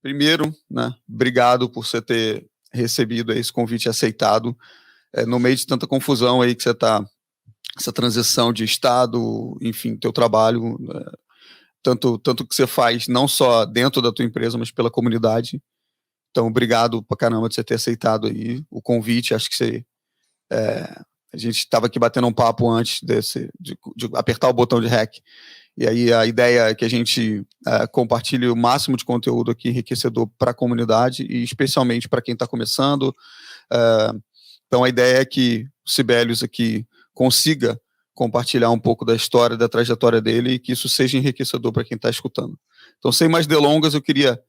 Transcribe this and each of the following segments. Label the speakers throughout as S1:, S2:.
S1: primeiro, né, obrigado por você ter recebido esse convite e aceitado, no meio de tanta confusão aí que você está, essa transição de estado, enfim, teu trabalho, tanto que você faz não só dentro da tua empresa, mas pela comunidade. Então, obrigado pra caramba de você ter aceitado aí o convite. Acho que você, a gente estava aqui batendo um papo antes de apertar o botão de REC. E aí a ideia é que a gente compartilhe o máximo de conteúdo aqui enriquecedor para a comunidade e especialmente para quem está começando. Então a ideia é que o Sibelius aqui consiga compartilhar um pouco da história, da trajetória dele e que isso seja enriquecedor para quem está escutando. Então, sem mais delongas, eu queria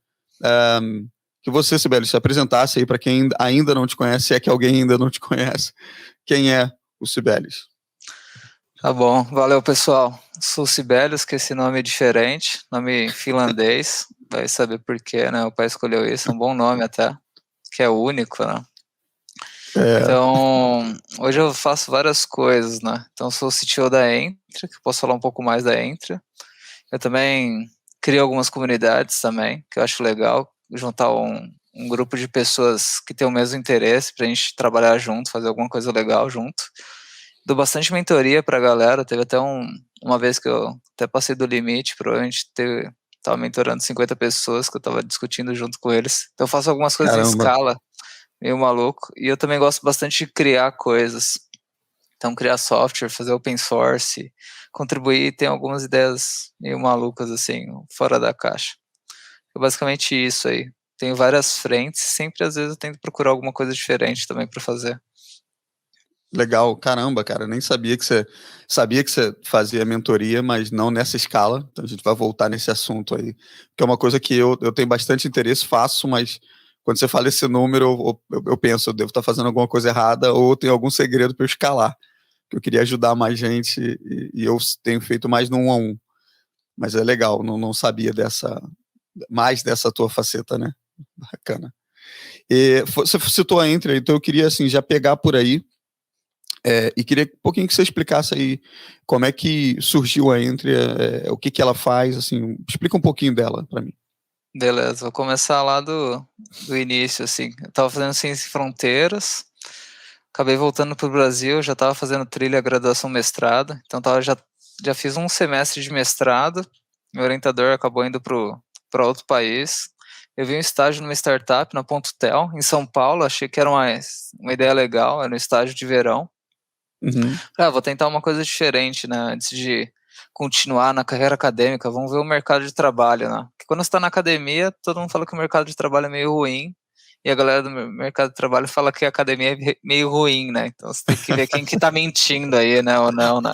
S1: que você, Sibelius, se apresentasse aí para quem ainda não te conhece, se é que alguém ainda não te conhece. Quem é o Sibelius?
S2: Tá bom, valeu pessoal. Sou Sibelius, que esse nome é diferente, nome finlandês, vai saber por quê, né? O pai escolheu isso, é um bom nome até, que é único, né? Então, hoje eu faço várias coisas, né? Então, sou o CTO da Entra, que eu posso falar um pouco mais da Entra. Eu também crio algumas comunidades também, que eu acho legal, juntar um grupo de pessoas que têm o mesmo interesse pra gente trabalhar junto, fazer alguma coisa legal junto. Dou bastante mentoria pra galera, teve até uma vez que eu até passei do limite, provavelmente tava mentorando 50 pessoas que eu tava discutindo junto com eles. Então eu faço algumas coisas em escala, meio maluco, e eu também gosto bastante de criar coisas. Então criar software, fazer open source, contribuir, tem algumas ideias meio malucas assim, fora da caixa. É basicamente isso aí. Tenho várias frentes, sempre às vezes eu tento procurar alguma coisa diferente também pra fazer.
S1: Legal, caramba, cara, nem sabia que você fazia mentoria, mas não nessa escala. Então a gente vai voltar nesse assunto aí, que é uma coisa que eu tenho bastante interesse, faço, mas quando você fala esse número, eu penso, eu devo estar fazendo alguma coisa errada ou tem algum segredo para eu escalar, que eu queria ajudar mais gente e eu tenho feito mais no 1-a-1. Mas é legal, não sabia mais dessa tua faceta, né? Bacana. E você citou a Entra, então eu queria assim já pegar por aí. E queria um pouquinho que você explicasse aí como é que surgiu a Entre, o que ela faz, assim, explica um pouquinho dela para mim.
S2: Beleza, vou começar lá do início, assim. Eu tava fazendo Ciência Sem Fronteiras, acabei voltando pro Brasil, já tava fazendo trilha, graduação, mestrado, então já fiz um semestre de mestrado, meu orientador acabou indo para outro país. Eu vi um estágio numa startup na Ponto.tel, em São Paulo, achei que era uma ideia legal, era um estágio de verão.
S1: Uhum.
S2: Vou tentar uma coisa diferente, né, antes de continuar na carreira acadêmica, vamos ver o mercado de trabalho, né, porque quando você tá na academia, todo mundo fala que o mercado de trabalho é meio ruim, e a galera do mercado de trabalho fala que a academia é meio ruim, né, então você tem que ver quem que tá mentindo aí, né, ou não, né.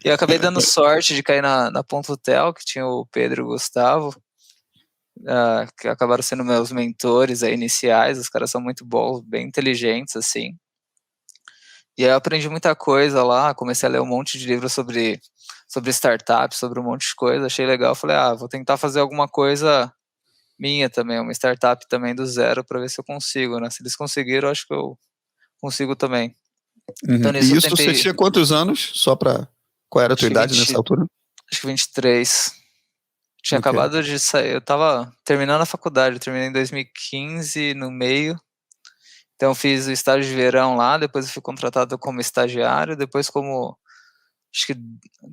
S2: E eu acabei dando sorte de cair na Ponto.tel, que tinha o Pedro e o Gustavo, que acabaram sendo meus mentores aí iniciais, os caras são muito bons, bem inteligentes, assim. E aí eu aprendi muita coisa lá, comecei a ler um monte de livros sobre startups, sobre um monte de coisa, achei legal, falei, vou tentar fazer alguma coisa minha também, uma startup também do zero, para ver se eu consigo, né? Se eles conseguiram, eu acho que eu consigo também.
S1: Uhum.
S2: Então nisso
S1: E
S2: eu
S1: isso você
S2: tentei...
S1: tinha quantos anos? Qual era a tua idade nessa altura?
S2: Acho que 23. Tinha
S1: Okay.
S2: acabado de sair, eu tava terminando a faculdade, eu terminei em 2015, no meio. Então eu fiz o estágio de verão lá, depois eu fui contratado como estagiário, depois acho que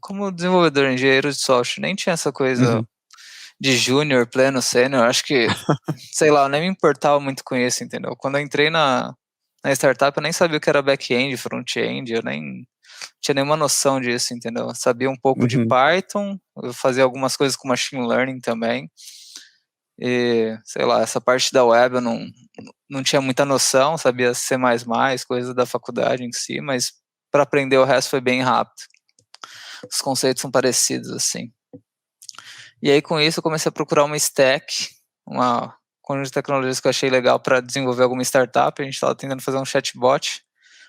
S2: como desenvolvedor, engenheiro de software, nem tinha essa coisa de júnior, pleno, sênior, acho que, sei lá, eu nem me importava muito com isso, entendeu? Quando eu entrei na startup, eu nem sabia o que era back-end, front-end, eu nem tinha nenhuma noção disso, entendeu? Eu sabia um pouco de Python, eu fazia algumas coisas com machine learning também, e, sei lá, essa parte da web eu não tinha muita noção, sabia C++, coisas da faculdade em si, mas para aprender o resto foi bem rápido. Os conceitos são parecidos, assim. E aí, com isso, eu comecei a procurar uma stack, uma conjunto de tecnologias que eu achei legal para desenvolver alguma startup. A gente estava tentando fazer um chatbot,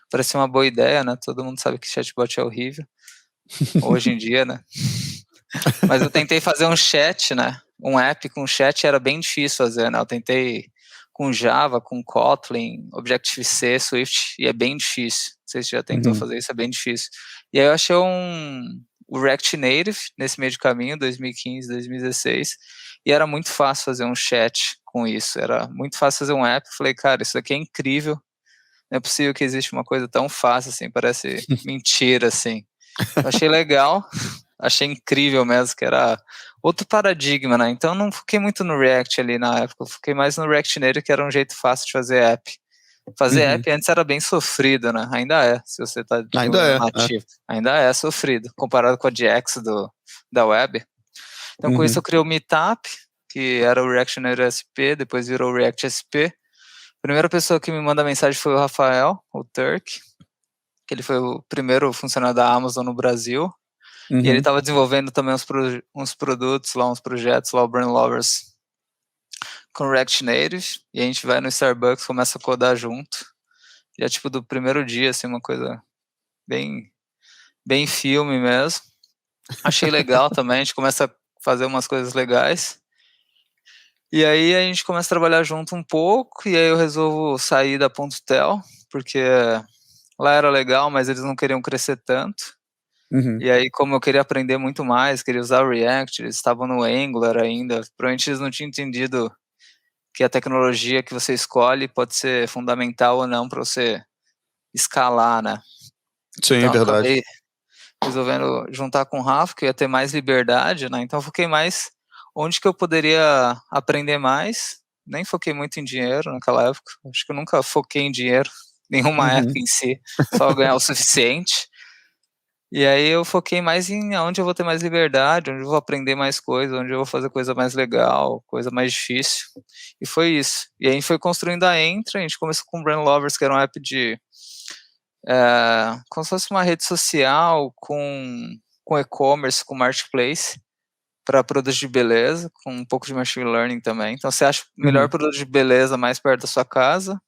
S2: parecia uma boa ideia, né? Todo mundo sabe que chatbot é horrível, hoje em dia, né? Mas eu tentei fazer um chat, né? Um app com chat era bem difícil fazer, né? Eu tentei com Java, com Kotlin, Objective-C, Swift, e é bem difícil. Não sei se já tentou fazer isso, é bem difícil. E aí eu achei o React Native nesse meio de caminho, 2015, 2016, e era muito fácil fazer um chat com isso, era muito fácil fazer um app. Eu falei, cara, isso aqui é incrível, não é possível que existe uma coisa tão fácil assim, parece mentira, assim. Eu achei legal, achei incrível mesmo, que era outro paradigma, né? Então eu não foquei muito no React ali na época, eu foquei mais no React Native, que era um jeito fácil de fazer app. Fazer app antes era bem sofrido, né? Ainda é, se você tá
S1: Ainda é.
S2: nativo. Ainda é sofrido, comparado com a JX da web. Então com isso eu criei o Meetup, que era o React Native SP, depois virou o React SP. A primeira pessoa que me manda mensagem foi o Rafael, o Turk, que ele foi o primeiro funcionário da Amazon no Brasil. E ele estava desenvolvendo também uns produtos lá, uns projetos lá, o Brand Lovers, com React Native, e a gente vai no Starbucks, começa a codar junto. E é tipo do primeiro dia, assim, uma coisa bem, bem filme mesmo. Achei legal também, a gente começa a fazer umas coisas legais. E aí a gente começa a trabalhar junto um pouco, e aí eu resolvo sair da Ponto.tel, porque lá era legal, mas eles não queriam crescer tanto. E aí, como eu queria aprender muito mais, queria usar o React, eles estavam no Angular ainda, provavelmente eles não tinham entendido que a tecnologia que você escolhe pode ser fundamental ou não para você escalar, né?
S1: Sim,
S2: Então,
S1: é verdade.
S2: acabei resolvendo juntar com o Rafa, que eu ia ter mais liberdade, né? Então, eu foquei mais onde que eu poderia aprender mais. Nem foquei muito em dinheiro naquela época. Acho que eu nunca foquei em dinheiro, nenhuma época em si, só ganhar o suficiente. E aí eu foquei mais em onde eu vou ter mais liberdade, onde eu vou aprender mais coisa, onde eu vou fazer coisa mais legal, coisa mais difícil. E foi isso. E aí a gente foi construindo a Entra, a gente começou com o Brand Lovers, que era um app de... como se fosse uma rede social com e-commerce, com marketplace, para produtos de beleza, com um pouco de machine learning também. Então você acha o melhor produto de beleza mais perto da sua casa,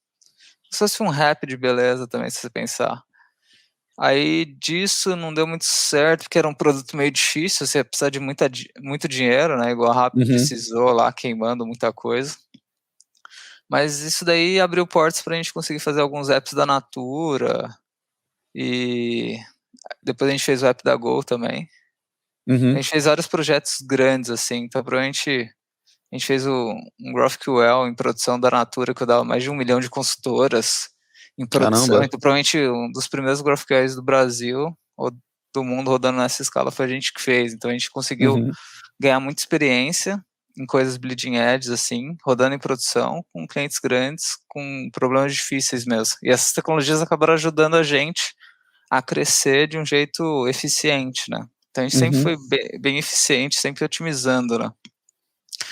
S2: se fosse um rap de beleza também, se você pensar. Aí disso não deu muito certo, porque era um produto meio difícil, você ia precisar de muito dinheiro, né? Igual a Rappi precisou lá, queimando muita coisa. Mas isso daí abriu portas para a gente conseguir fazer alguns apps da Natura. E depois a gente fez o app da Gol também. A gente fez vários projetos grandes, assim. Então, provavelmente, a gente fez um GraphQL em produção da Natura, que eu dava mais de 1 milhão de consultoras em produção.
S1: Caramba.
S2: Então, provavelmente, um dos primeiros GraphQLs do Brasil ou do mundo rodando nessa escala foi a gente que fez. Então, a gente conseguiu ganhar muita experiência em coisas bleeding edge, assim, rodando em produção, com clientes grandes, com problemas difíceis mesmo. E essas tecnologias acabaram ajudando a gente a crescer de um jeito eficiente, né? Então, a gente sempre foi bem eficiente, sempre otimizando, né?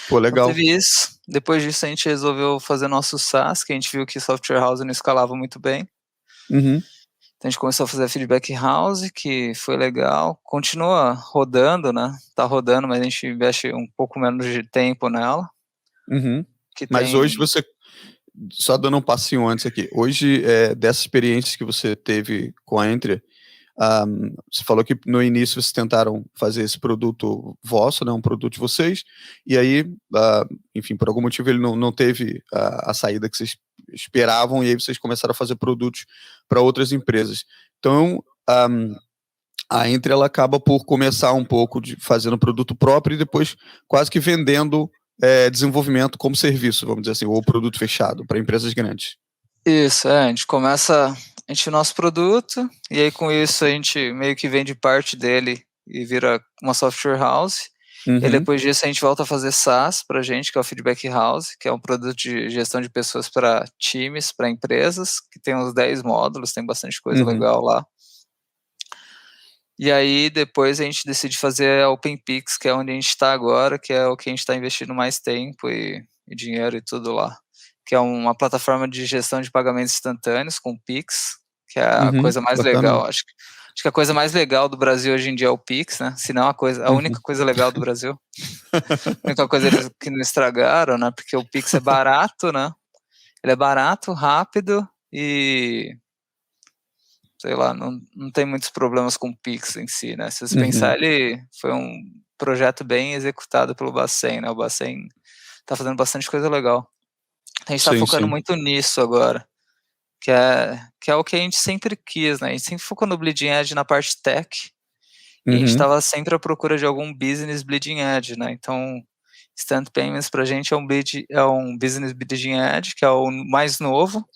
S1: Pô, legal.
S2: Então, teve isso. Depois disso, a gente resolveu fazer nosso SaaS, que a gente viu que Software House não escalava muito bem. Então, a gente começou a fazer a Feedback House, que foi legal. Continua rodando, né? Tá rodando, mas a gente investe um pouco menos de tempo nela.
S1: Mas hoje você, só dando um passinho antes aqui, hoje, dessa experiência que você teve com a Entry, você falou que no início vocês tentaram fazer esse produto vosso, né, um produto de vocês, e aí, enfim, por algum motivo ele não teve a saída que vocês esperavam, e aí vocês começaram a fazer produtos para outras empresas. Então, a Entry, ela acaba por começar um pouco fazendo produto próprio e depois quase que vendendo desenvolvimento como serviço, vamos dizer assim, ou produto fechado para empresas grandes.
S2: Isso, a gente começa, a gente nosso produto, e aí com isso a gente meio que vende parte dele e vira uma software house, e depois disso a gente volta a fazer SaaS pra gente, que é o Feedback House, que é um produto de gestão de pessoas para times, para empresas, que tem uns 10 módulos, tem bastante coisa legal lá. E aí depois a gente decide fazer a OpenPix, que é onde a gente está agora, que é o que a gente está investindo mais tempo e dinheiro e tudo lá. Que é uma plataforma de gestão de pagamentos instantâneos com Pix, que é a coisa mais legal. Acho que a coisa mais legal do Brasil hoje em dia é o Pix, né? Se não a única coisa legal do Brasil. A única coisa que não estragaram, né? Porque o Pix é barato, né? Ele é barato, rápido e... sei lá, não tem muitos problemas com o Pix em si, né? Se você pensar, ele foi um projeto bem executado pelo Bacen, né? O Bacen tá fazendo bastante coisa legal. A gente tá focando muito nisso agora, que é o que a gente sempre quis, né? A gente sempre focou no Bleeding Edge na parte tech, e a gente estava sempre à procura de algum business Bleeding Edge, né? Então, Instant Payments pra gente é um Business Bleeding Edge, que é o mais novo.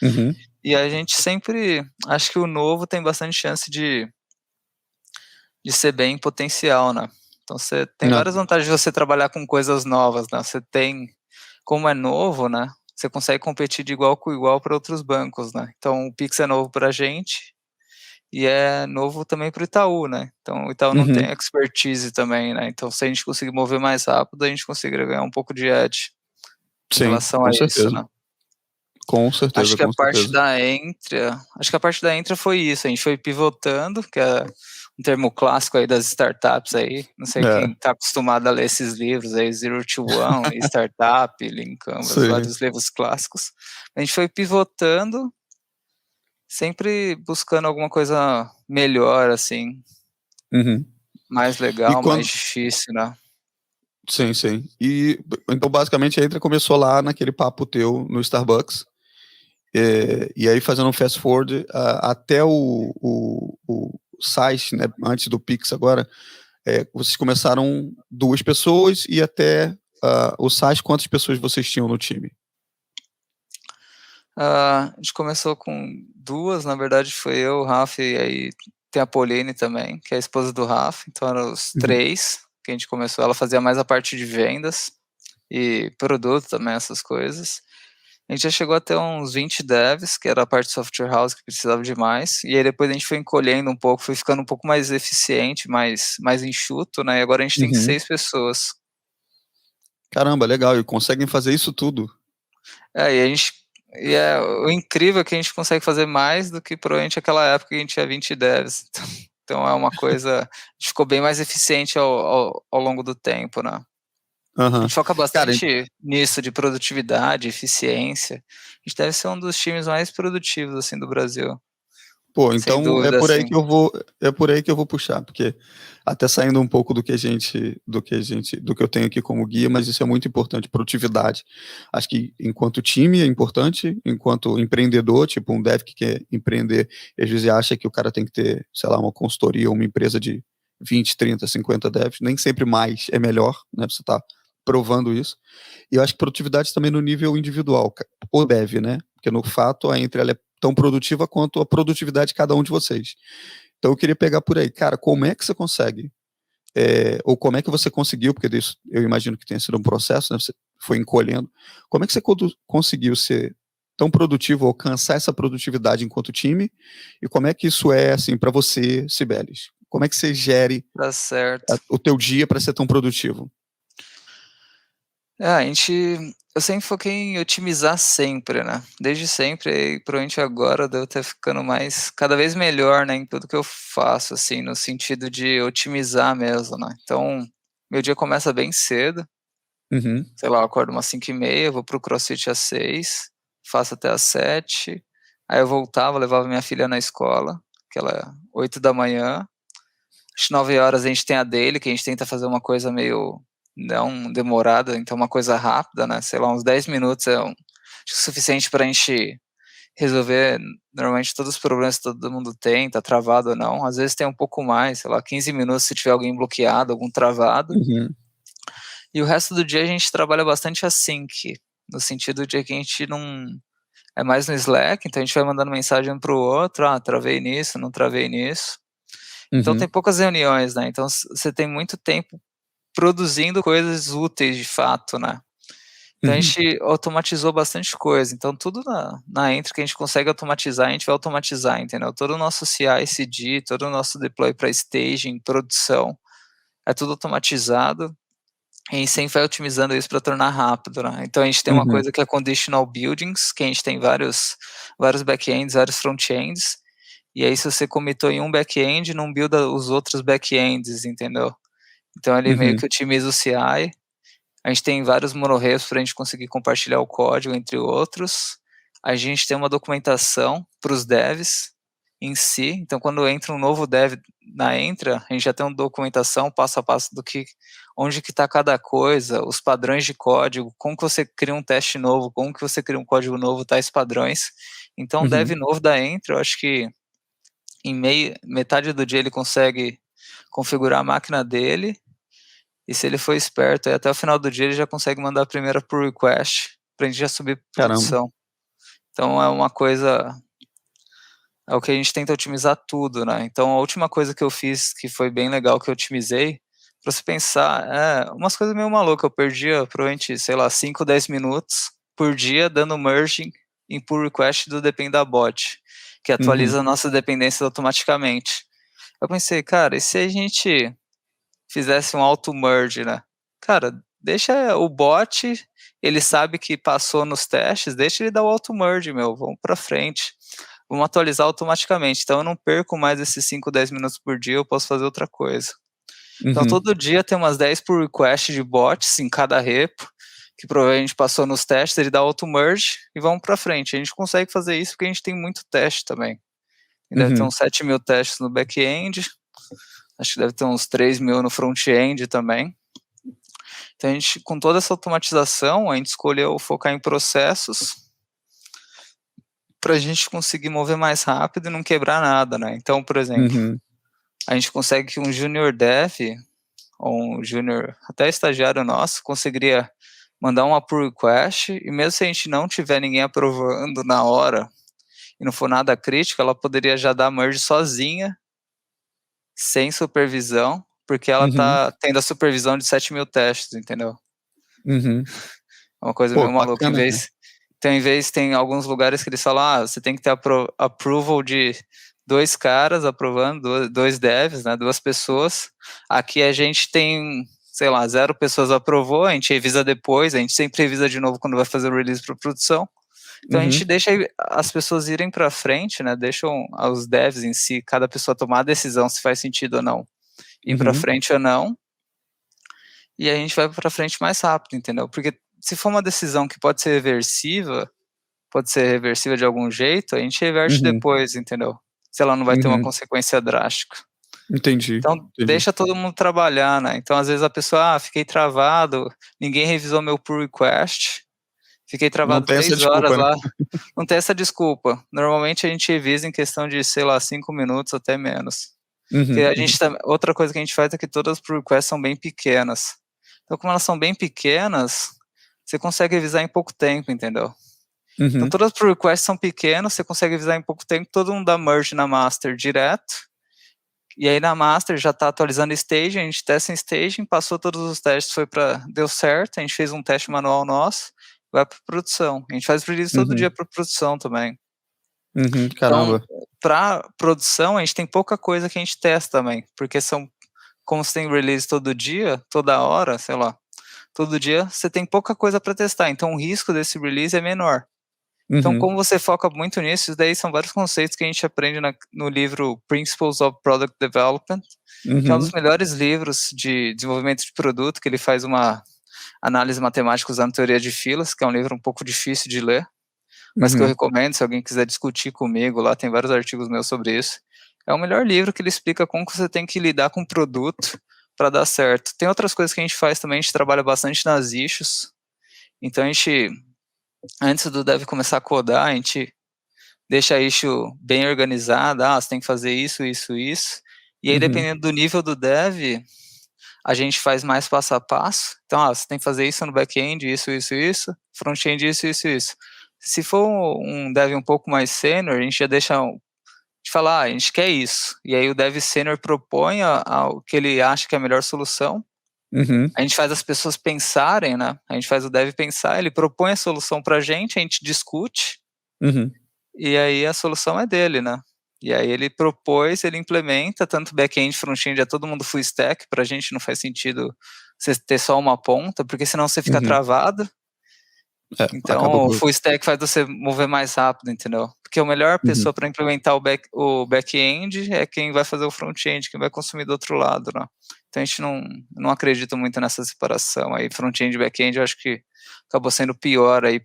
S1: Uhum.
S2: E a gente sempre, acho que o novo tem bastante chance de ser bem potencial, né? Então você tem
S1: Não.
S2: várias vantagens de você trabalhar com coisas novas, né? Você tem, como é novo, né? Você consegue competir de igual com igual para outros bancos, né? Então o Pix é novo para a gente e é novo também para o Itaú, né? Então o Itaú não tem
S1: Uhum.
S2: expertise também, né? Então se a gente conseguir mover mais rápido, a gente conseguiria ganhar um pouco de edge em
S1: Sim,
S2: relação a
S1: com
S2: isso,
S1: certeza.
S2: né?
S1: Com certeza,
S2: Acho que a
S1: com
S2: parte
S1: certeza.
S2: da Entra, acho que a parte da Entra foi isso, a gente foi pivotando, que é um termo clássico aí das startups aí, não sei quem
S1: É,
S2: está acostumado a ler esses livros aí, Zero to One, Startup, Lean Canvas,
S1: sim.
S2: vários livros clássicos. A gente foi pivotando, sempre buscando alguma coisa melhor, assim,
S1: Uhum.
S2: mais
S1: E
S2: legal, mais
S1: quando.
S2: difícil, né?
S1: Sim, sim. E então, basicamente, a Entra começou lá naquele papo teu no Starbucks. E aí, fazendo um fast forward, até o site, né, antes do Pix agora, vocês começaram 2 pessoas e até o site, quantas pessoas vocês tinham no time?
S2: A gente começou com 2, na verdade foi eu, o Rafa, e aí tem a Pauline também, que é a esposa do Rafa, então eram os
S1: Uhum.
S2: 3 que a gente começou, ela fazia mais a parte de vendas e produto também, essas coisas. A gente já chegou a ter uns 20 devs, que era a parte de software house que precisava de mais, e aí depois a gente foi encolhendo um pouco, foi ficando um pouco mais eficiente, mais enxuto, né, e agora a gente tem
S1: Uhum.
S2: 6 pessoas.
S1: Caramba, legal. E conseguem fazer isso tudo.
S2: É, o incrível é que a gente consegue fazer mais do que provavelmente aquela época que a gente tinha 20 devs. Então é uma coisa, a gente ficou bem mais eficiente ao longo do tempo, né? A
S1: Aham.
S2: gente foca
S1: Cara,
S2: bastante nisso de produtividade, eficiência. A gente deve ser um dos times mais produtivos assim do Brasil,
S1: pô,
S2: sem
S1: então é
S2: dúvida,
S1: por aí
S2: assim.
S1: que eu vou, é por aí que eu vou puxar, porque até saindo um pouco do que eu tenho aqui como guia, mas isso é muito importante, produtividade. Acho que enquanto time é importante, enquanto empreendedor, tipo um dev que quer empreender, às vezes acha que o cara tem que ter, sei lá, uma consultoria, uma empresa de 20, 30, 50 devs, nem sempre mais é melhor, né? Você tá provando isso. E eu acho que produtividade também no nível individual, ou dev, né? Porque no fato a Entre ela é tão produtiva quanto a produtividade de cada um de vocês. Então eu queria pegar por aí, cara, como é que você consegue? Ou como é que você conseguiu, porque isso eu imagino que tenha sido um processo, né? Você foi encolhendo. Como é que você conseguiu ser tão produtivo, alcançar essa produtividade enquanto time? E como é que isso é, assim, para você, Cibeles? Como é que você gere
S2: Tá certo.
S1: o teu dia para ser tão produtivo?
S2: Eu sempre foquei em otimizar sempre, né, desde sempre e provavelmente agora eu devo estar ficando mais cada vez melhor, né, em tudo que eu faço, assim, no sentido de otimizar mesmo, né. Então, meu dia começa bem cedo,
S1: Uhum,
S2: sei lá, eu acordo umas 5h30, vou para o crossfit às 6, faço até às 7, aí eu voltava, levava minha filha na escola, que ela é 8 da manhã, às 9 horas a gente tem a daily, que a gente tenta fazer uma coisa meio não demorada, então uma coisa rápida, né, sei lá, uns 10 minutos é acho suficiente para a gente resolver normalmente todos os problemas que todo mundo tem, tá travado ou não, às vezes tem um pouco mais, sei lá, 15 minutos se tiver alguém bloqueado, algum travado,
S1: uhum,
S2: e o resto do dia a gente trabalha bastante async, no sentido de que a gente não é mais no Slack, então a gente vai mandando mensagem um para o outro, travei nisso, não travei nisso. Então tem
S1: uhum,
S2: poucas reuniões, né, então você tem muito tempo produzindo coisas úteis de fato, né. Então a
S1: uhum,
S2: gente automatizou bastante coisa, então tudo na Entry que a gente consegue automatizar, a gente vai automatizar, entendeu. Todo o nosso CI/CD, todo o nosso deploy para staging, produção, é tudo automatizado, e a gente sempre vai otimizando isso para tornar rápido, né. Então a gente tem uma
S1: uhum,
S2: coisa que é conditional buildings, que a gente tem vários back-ends, vários front-ends, e aí se você comitou em um back-end, não builda os outros back-ends, entendeu. Então ele meio
S1: uhum,
S2: que otimiza o CI. A gente tem vários monoreps para a gente conseguir compartilhar o código, entre outros. A gente tem uma documentação para os devs em si. Então, quando entra um novo dev na Entra, a gente já tem uma documentação passo a passo do que, onde que está cada coisa, os padrões de código, como que você cria um teste novo, como que você cria um código novo, tais padrões. Então, o dev
S1: uhum,
S2: novo da Entra, eu acho que metade do dia ele consegue configurar a máquina dele e se ele for esperto, aí até o final do dia ele já consegue mandar a primeira pull request, pra gente já subir para
S1: Caramba.
S2: produção. Então é uma coisa, é o que a gente tenta otimizar tudo, né. Então a última coisa que eu fiz, que foi bem legal, que eu otimizei, pra você pensar, umas coisas meio maluca, eu perdia provavelmente, sei lá, 5, 10 minutos por dia dando merging em pull request do Dependabot, que
S1: Uhum.
S2: atualiza nossas dependências automaticamente. Eu pensei: "Cara, e se a gente fizesse um auto merge, né?". Cara, deixa o bot, ele sabe que passou nos testes, deixa ele dar o auto merge, meu, vamos pra frente. Vamos atualizar automaticamente, então eu não perco mais esses 5, 10 minutos por dia, eu posso fazer outra coisa. Então
S1: Uhum.
S2: todo dia tem umas 10 pull request de bots em cada repo, que provavelmente passou nos testes, ele dá auto merge e vamos pra frente. A gente consegue fazer isso porque a gente tem muito teste também. Deve ter
S1: Uhum.
S2: uns 7.000 testes no back-end, acho que deve ter uns 3.000 no front-end também. Então a gente, com toda essa automatização, a gente escolheu focar em processos para a gente conseguir mover mais rápido e não quebrar nada, né. Então, por exemplo,
S1: Uhum.
S2: a gente consegue que um junior dev, ou um junior, até estagiário nosso, conseguiria mandar uma pull request, e mesmo se a gente não tiver ninguém aprovando na hora, e não for nada crítico, ela poderia já dar merge sozinha, sem supervisão, porque ela
S1: Uhum.
S2: tá tendo a supervisão de 7.000 testes, entendeu.
S1: Uhum.
S2: É uma coisa
S1: Pô,
S2: meio maluca,
S1: bacana, cara.
S2: tem alguns lugares que eles falam: você tem que ter approval de 2 caras aprovando, 2 devs, né, 2 pessoas. Aqui a gente tem, sei lá, 0 pessoas aprovou, a gente revisa depois, a gente sempre revisa de novo quando vai fazer o release para produção. Então a gente
S1: Uhum.
S2: deixa as pessoas irem para frente, né, deixam os devs em si, cada pessoa tomar a decisão se faz sentido ou não, ir para
S1: Uhum.
S2: frente ou não, e a gente vai para frente mais rápido, entendeu. Porque se for uma decisão que pode ser reversível de algum jeito, a gente reverte
S1: Uhum.
S2: depois, entendeu. Se ela não vai ter uma
S1: Uhum.
S2: consequência drástica.
S1: Entendi,
S2: Então
S1: entendi.
S2: deixa todo mundo trabalhar, né. Então às vezes a pessoa: fiquei travado, ninguém revisou meu pull request, fiquei
S1: Não
S2: travado
S1: tem essa
S2: 3 horas
S1: desculpa, né.
S2: lá". Não tem essa desculpa. Normalmente a gente revisa em questão de, sei lá, 5 minutos, até menos. Porque
S1: Uhum,
S2: a
S1: uhum,
S2: gente outra coisa que a gente faz é que todas as pull requests são bem pequenas. Então como elas são bem pequenas, você consegue revisar em pouco tempo, entendeu. Então
S1: uhum,
S2: todas as pull requests são pequenas, você consegue revisar em pouco tempo, todo mundo dá merge na master direto, e aí na master já está atualizando staging, a gente testa em staging, passou todos os testes, deu certo, a gente fez um teste manual nosso, vai para produção. A gente faz release todo
S1: uhum,
S2: dia para produção também.
S1: uhum.
S2: Então,
S1: Caramba.
S2: para produção, a gente tem pouca coisa que a gente testa também, porque como você tem release todo dia, toda hora, sei lá, todo dia, você tem pouca coisa para testar, então o risco desse release é menor. Então,
S1: Uhum,
S2: como você foca muito nisso, isso daí são vários conceitos que a gente aprende no livro Principles of Product Development, que é um dos
S1: uhum,
S2: melhores livros de desenvolvimento de produto, que ele faz uma análise matemática usando teoria de filas, que é um livro um pouco difícil de ler, mas que eu
S1: uhum,
S2: recomendo se alguém quiser discutir comigo, lá tem vários artigos meus sobre isso. É o melhor livro, que ele explica como que você tem que lidar com o produto para dar certo. Tem outras coisas que a gente faz também, a gente trabalha bastante nas issues, então a gente, antes do dev começar a codar, a gente deixa a issue bem organizada, você tem que fazer isso, isso, isso, e aí
S1: uhum,
S2: dependendo do nível do dev, a gente faz mais passo a passo. Então, você tem que fazer isso no back-end, isso, front-end, isso, isso. Se for um dev um pouco mais sênior, a gente já deixa de falar: a gente quer isso. E aí o dev sênior propõe o que ele acha que é a melhor solução.
S1: uhum,
S2: A gente faz as pessoas pensarem, né? A gente faz o dev pensar, ele propõe a solução pra gente, a gente discute,
S1: uhum,
S2: e aí a solução é dele, né? E aí ele propôs, ele implementa, tanto back-end, front-end, é todo mundo full stack, pra gente não faz sentido você ter só uma ponta, porque senão você fica
S1: uhum.
S2: travado.
S1: É, acaba
S2: Então o
S1: com
S2: full stack faz você mover mais rápido, entendeu? Porque a melhor
S1: uhum,
S2: pessoa para implementar o back-end é quem vai fazer o front-end, quem vai consumir do outro lado, né? Então a gente não acredita muito nessa separação aí, front-end e back-end, eu acho que acabou sendo pior aí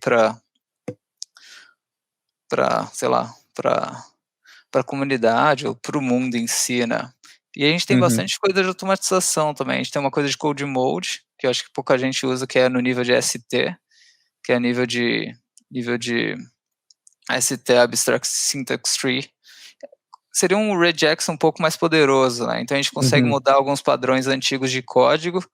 S2: sei lá, para a comunidade ou para o mundo em si, né. E a gente tem
S1: uhum,
S2: bastante coisa de automatização também, a gente tem uma coisa de code mode, que eu acho que pouca gente usa, que é no nível de ST, que é nível de ST Abstract Syntax Tree, seria um regex um pouco mais poderoso, né? Então a gente consegue mudar alguns padrões antigos de código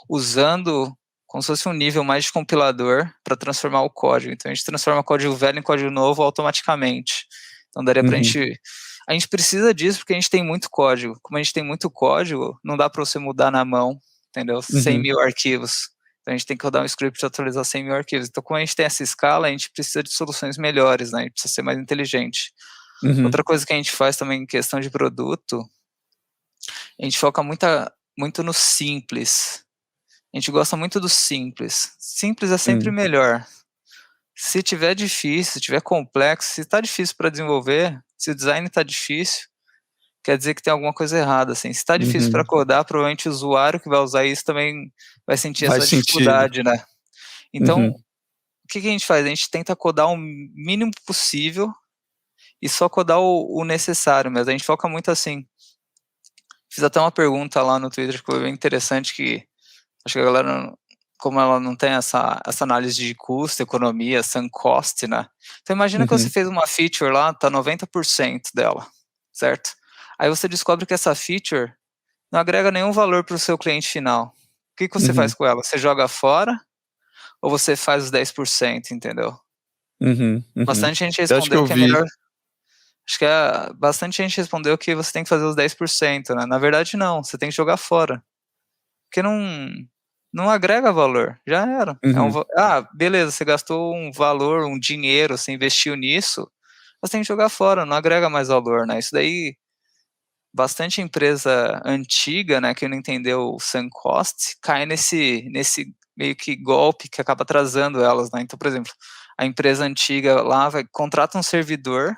S2: usando como se fosse um nível mais de compilador para transformar o código. Então a gente transforma código velho em código novo automaticamente. Então daria para a gente precisa disso porque a gente tem muito código. Como a gente tem muito código, não dá para você mudar na mão, entendeu? 100 mil arquivos. Então a gente tem que rodar um script para atualizar 100 mil arquivos. Então como a gente tem essa escala, a gente precisa de soluções melhores, né? A gente precisa ser mais inteligente. Outra coisa que a gente faz também em questão de produto, a gente foca muito no simples. A gente gosta muito do simples. Simples é sempre melhor. Se tiver difícil, se tiver complexo, se está difícil para desenvolver, se o design está difícil, quer dizer que tem alguma coisa errada. Assim. Se está difícil para codar, provavelmente o usuário que vai usar isso também vai sentir essa dificuldade, né? Então, o que a gente faz? A gente tenta codar o mínimo possível e só codar o necessário mesmo. A gente foca muito assim. Fiz até uma pergunta lá no Twitter que foi bem interessante, que acho que a galera, como ela não tem essa análise de custo, economia, sunk cost, né? Então imagina que você fez uma feature lá, tá 90% dela, certo? Aí você descobre que essa feature não agrega nenhum valor para o seu cliente final. O que você faz com ela? Você joga fora ou você faz os 10%, entendeu? Bastante gente respondeu que é melhor... Acho que bastante gente respondeu que você tem que fazer os 10%, né? Na verdade, não. Você tem que jogar fora. Porque não agrega valor. Já era. Beleza, você gastou um valor, um dinheiro, você investiu nisso, você tem que jogar fora, não agrega mais valor, né? Isso daí, bastante empresa antiga, né, que não entendeu o sunk cost, cai nesse meio que golpe que acaba atrasando elas, né? Então, por exemplo, a empresa antiga lá contrata um servidor,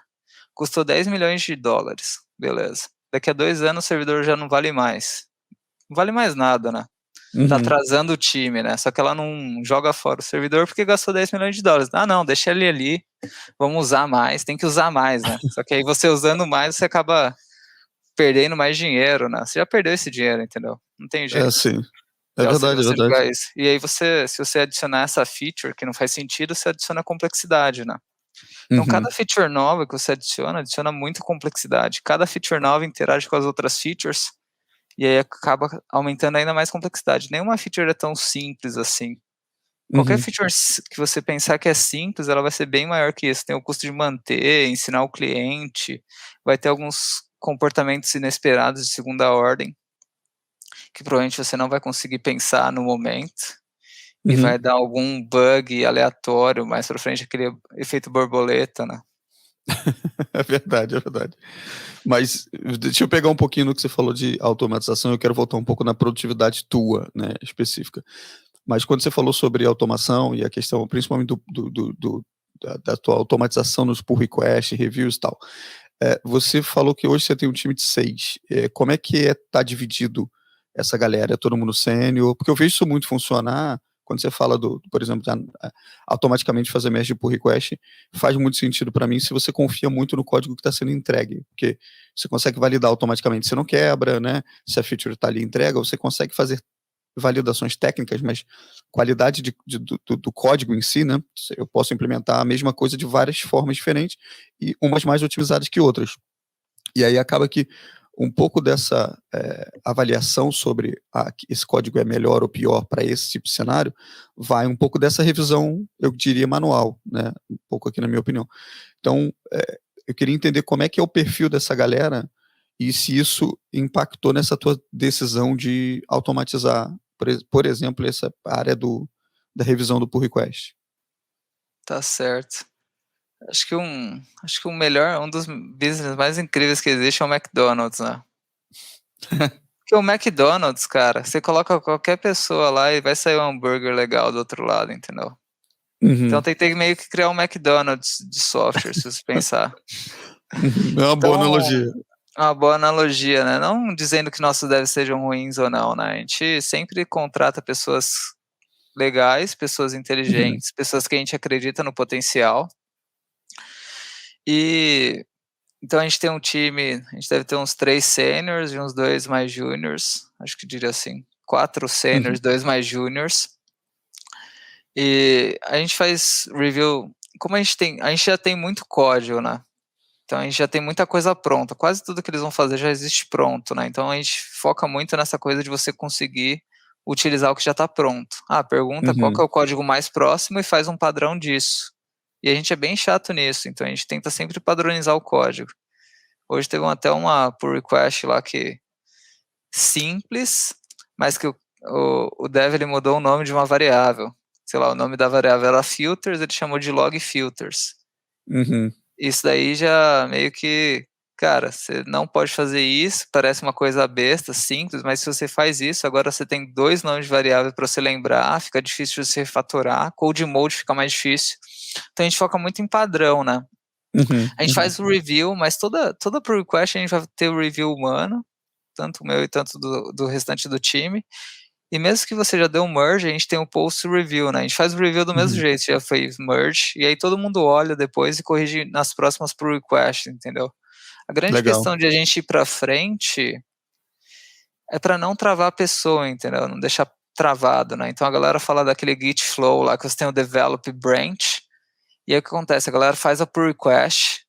S2: custou 10 milhões de dólares, beleza. Daqui a 2 anos o servidor já não vale mais. Não vale mais nada, né? Tá atrasando o time, né? Só que ela não joga fora o servidor porque gastou 10 milhões de dólares. Não, deixa ele ali, vamos usar mais, tem que usar mais, né? Só que aí você usando mais, você acaba perdendo mais dinheiro, né? Você já perdeu esse dinheiro, entendeu? Não tem jeito.
S1: Sim. É verdade, é verdade.
S2: Isso. E aí se você adicionar essa feature que não faz sentido, você adiciona complexidade, né? Então, cada feature nova que você adiciona muita complexidade. Cada feature nova interage com as outras features e aí acaba aumentando ainda mais complexidade. Nenhuma feature é tão simples assim. Qualquer feature que você pensar que é simples, ela vai ser bem maior que isso. Tem o custo de manter, ensinar o cliente, vai ter alguns comportamentos inesperados de segunda ordem, que provavelmente você não vai conseguir pensar no momento. E vai dar algum bug aleatório mais pra frente, aquele efeito borboleta, né?
S1: É verdade, é verdade. Mas deixa eu pegar um pouquinho no que você falou de automatização, eu quero voltar um pouco na produtividade tua, né, específica. Mas quando você falou sobre automação e a questão, principalmente da tua automatização nos pull requests, reviews e tal, você falou que hoje você tem um time de 6. Como é que tá dividido essa galera? É todo mundo sênior? Porque eu vejo isso muito funcionar quando você fala por exemplo, automaticamente fazer merge de pull request, faz muito sentido para mim se você confia muito no código que está sendo entregue, porque você consegue validar automaticamente, você não quebra, né? Se a feature está ali entrega, você consegue fazer validações técnicas, mas qualidade do código em si, né? Eu posso implementar a mesma coisa de várias formas diferentes e umas mais otimizadas que outras. E aí acaba que um pouco dessa avaliação sobre esse código é melhor ou pior para esse tipo de cenário, vai um pouco dessa revisão, eu diria, manual, né? Um pouco aqui na minha opinião. Então, eu queria entender como é que é o perfil dessa galera e se isso impactou nessa tua decisão de automatizar, por exemplo, essa área da revisão do pull request.
S2: Tá certo. Acho que um dos business mais incríveis que existe é o McDonald's, né? Porque o McDonald's, cara, você coloca qualquer pessoa lá e vai sair um hambúrguer legal do outro lado, entendeu? Então tem que meio que criar um McDonald's de software, se você pensar.
S1: É uma boa analogia.
S2: Uma boa analogia, né? Não dizendo que nossos devs sejam ruins ou não, né? A gente sempre contrata pessoas legais, pessoas inteligentes, pessoas que a gente acredita no potencial. E então a gente tem um time, a gente deve ter uns 3 seniors e uns 2 mais juniors, acho que diria assim, 4 seniors, 2 mais juniors. E a gente faz review, como a gente já tem muito código, né? Então a gente já tem muita coisa pronta, quase tudo que eles vão fazer já existe pronto, né? Então a gente foca muito nessa coisa de você conseguir utilizar o que já está pronto. Pergunta qual que é o código mais próximo e faz um padrão disso. E a gente é bem chato nisso, então a gente tenta sempre padronizar o código. Hoje teve até uma pull request lá que simples, mas que o dev ele mudou o nome de uma variável. Sei lá, o nome da variável era filters, ele chamou de log filters. Isso daí já meio que, cara, você não pode fazer isso, parece uma coisa besta, simples, mas se você faz isso, agora você tem 2 nomes de variável para você lembrar, fica difícil de você refatorar, code mode fica mais difícil. Então a gente foca muito em padrão, né? A gente faz o review, mas toda pull request a gente vai ter o review humano, tanto o meu e tanto do restante do time. E mesmo que você já deu um merge, a gente tem um post review, né? A gente faz o review do mesmo jeito, já fez merge, e aí todo mundo olha depois e corrige nas próximas pull requests, entendeu? A grande questão de a gente ir para frente é para não travar a pessoa, entendeu? Não deixar travado, né? Então a galera fala daquele Git flow lá, que você tem o develop branch, e aí o que acontece? A galera faz a pull request,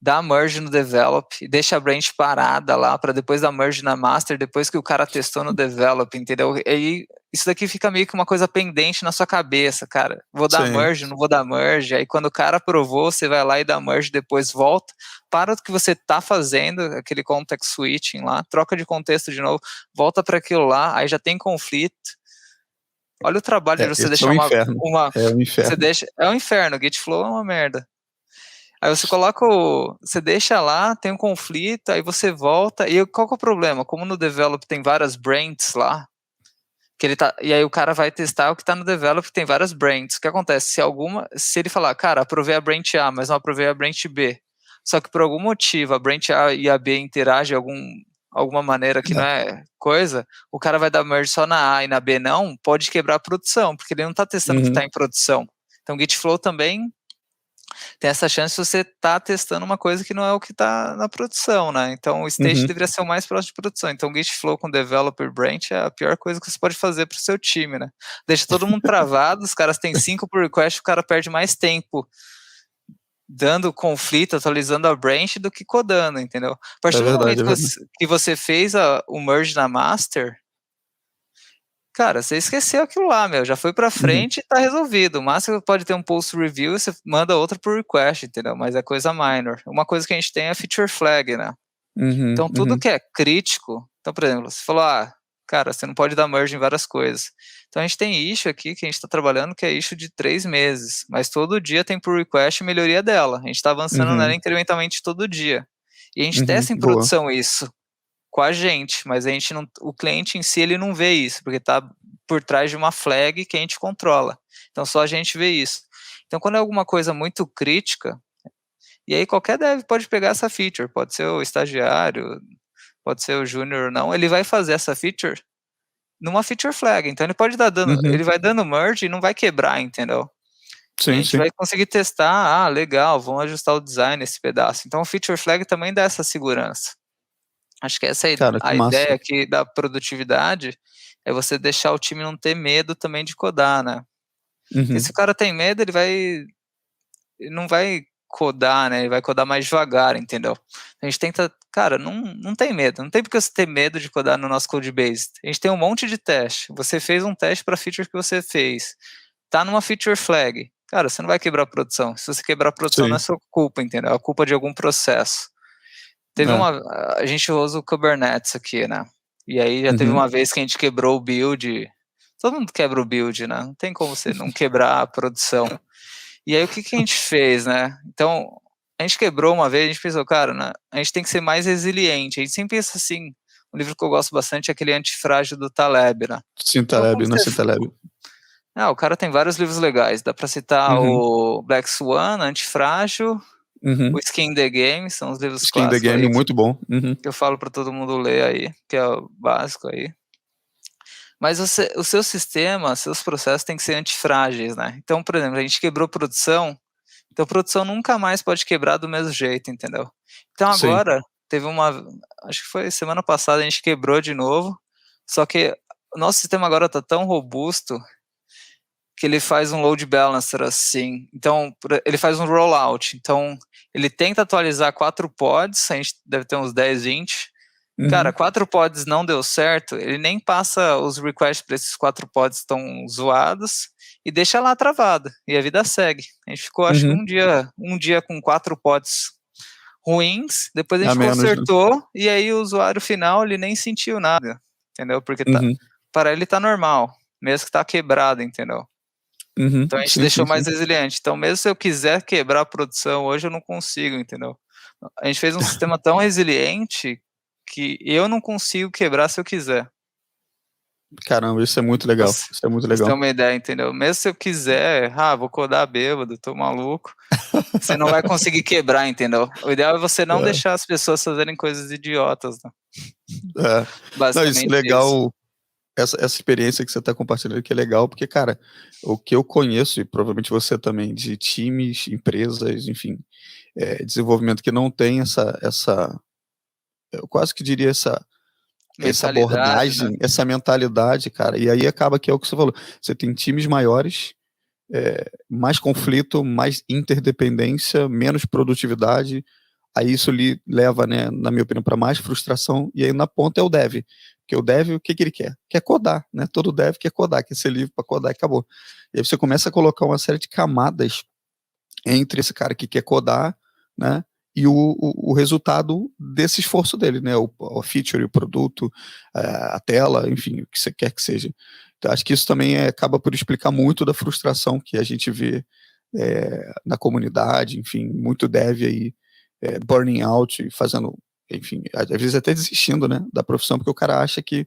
S2: dá a merge no develop, e deixa a branch parada lá, para depois dar merge na master, depois que o cara testou no develop, entendeu? E aí isso daqui fica meio que uma coisa pendente na sua cabeça, cara. Vou dar merge, não vou dar merge. Aí quando o cara aprovou, você vai lá e dá merge, depois volta, para o que você tá fazendo, aquele context switching lá, troca de contexto de novo, volta para aquilo lá, aí já tem conflito. Olha o trabalho de você deixar
S1: um inferno. É um inferno.
S2: Você deixa, é um inferno, Git flow é uma merda. Aí você coloca você deixa lá, tem um conflito, aí você volta, e qual que é o problema? Como no develop tem várias branches lá, e aí o cara vai testar o que está no develop, tem várias branches. O que acontece? Se ele falar, cara, aprovei a branch A, mas não aprovei a branch B, só que por algum motivo a branch A e a B interagem alguma maneira que não é coisa, o cara vai dar merge só na A e na B não, pode quebrar a produção, porque ele não está testando o que está em produção. Então o Git flow também tem essa chance de você estar testando uma coisa que não é o que está na produção, né? Então o stage deveria ser o mais próximo de produção. Então o Git flow com developer branch é a pior coisa que você pode fazer para o seu time, né? Deixa todo mundo travado, os caras têm 5 pull request, o cara perde mais tempo dando conflito, atualizando a branch do que codando, entendeu? A partir do momento que você fez o merge na master, cara, você esqueceu aquilo lá, já foi pra frente e tá resolvido. O máximo pode ter um post review e você manda outra por request, entendeu? Mas é coisa minor. Uma coisa que a gente tem é feature flag, né? Então tudo que é crítico, então por exemplo, você falou, cara, você não pode dar merge em várias coisas. Então a gente tem issue aqui que a gente tá trabalhando que é issue de 3 meses, mas todo dia tem pull request e melhoria dela. A gente tá avançando nela incrementalmente todo dia. E a gente testa em produção isso com a gente, mas a gente não, o cliente em si ele não vê isso, porque está por trás de uma flag que a gente controla. Então só a gente vê isso. Então quando é alguma coisa muito crítica, e aí qualquer dev pode pegar essa feature, pode ser o estagiário, pode ser o júnior ou não, ele vai fazer essa feature numa feature flag. Então ele pode dar dando, ele vai dando merge e não vai quebrar, entendeu? Sim, a gente vai conseguir testar, legal, vamos ajustar o design nesse pedaço. Então o feature flag também dá essa segurança. Acho que essa é a ideia aqui da produtividade, é você deixar o time não ter medo também de codar, né? Porque se o cara tem medo, ele não vai codar, né? Ele vai codar mais devagar, entendeu? A gente tenta, cara, não tem medo, não tem porque você ter medo de codar no nosso code base. A gente tem um monte de teste. Você fez um teste para a feature que você fez, tá numa feature flag. Cara, você não vai quebrar a produção. Se você quebrar a produção, não é sua culpa, entendeu? É culpa de algum processo. A gente usa o Kubernetes aqui, né? E aí já teve uma vez que a gente quebrou o build. Todo mundo quebra o build, né? Não tem como você não quebrar a produção. E aí o que a gente fez, né? Então, a gente quebrou uma vez, a gente pensou, cara, né, a gente tem que ser mais resiliente. A gente sempre pensa assim, um livro que eu gosto bastante é aquele Antifrágil do Taleb, né?
S1: Sim, Taleb, então, não é Taleb.
S2: O cara tem vários livros legais. Dá pra citar o Black Swan, Antifrágil, o Skin the Game, são os livros
S1: clássicos. Skin the Game, aí, muito bom.
S2: Que eu falo para todo mundo ler aí, que é o básico aí. Mas o seu sistema, seus processos têm que ser antifrágeis, né? Então, por exemplo, a gente quebrou produção, então produção nunca mais pode quebrar do mesmo jeito, entendeu? Então agora, teve acho que foi semana passada, a gente quebrou de novo, só que o nosso sistema agora está tão robusto que ele faz um load balancer assim. Então, ele faz um rollout. Então, ele tenta atualizar 4 pods, a gente deve ter uns 10, 20. Cara, 4 pods não deu certo, ele nem passa os requests para esses 4 pods estão zoados e deixa lá travado. E a vida segue. A gente ficou, acho que um dia com 4 pods ruins, depois a gente consertou, né? E aí o usuário final, ele nem sentiu nada, entendeu? Porque para ele tá normal, mesmo que tá quebrado, entendeu? Então a gente deixou mais resiliente. Então mesmo se eu quiser quebrar a produção hoje, eu não consigo, entendeu? A gente fez um sistema tão resiliente que eu não consigo quebrar se eu quiser.
S1: Caramba, isso é muito legal. Isso é muito legal.
S2: Você tem uma ideia, entendeu? Mesmo se eu quiser, vou codar bêbado, tô maluco, você não vai conseguir quebrar, entendeu? O ideal é você não deixar as pessoas fazerem coisas idiotas, né?
S1: Não, isso é legal. Essa experiência que você está compartilhando que é legal, porque, cara, o que eu conheço, e provavelmente você também, de times, empresas, enfim, desenvolvimento que não tem eu quase que diria essa abordagem, né? Essa mentalidade, cara, e aí acaba que é o que você falou, você tem times maiores, mais conflito, mais interdependência, menos produtividade, aí isso lhe leva, né, na minha opinião, para mais frustração, e aí na ponta é o dev, porque o dev, o que ele quer? Quer codar, né, todo dev quer codar, quer ser livre para codar e acabou. E aí você começa a colocar uma série de camadas entre esse cara que quer codar, né, e o resultado desse esforço dele, né, o feature, o produto, a tela, enfim, o que você quer que seja. Então, acho que isso também acaba por explicar muito da frustração que a gente vê na comunidade, enfim, muito dev aí burning out, fazendo, enfim, às vezes até desistindo, né, da profissão, porque o cara acha que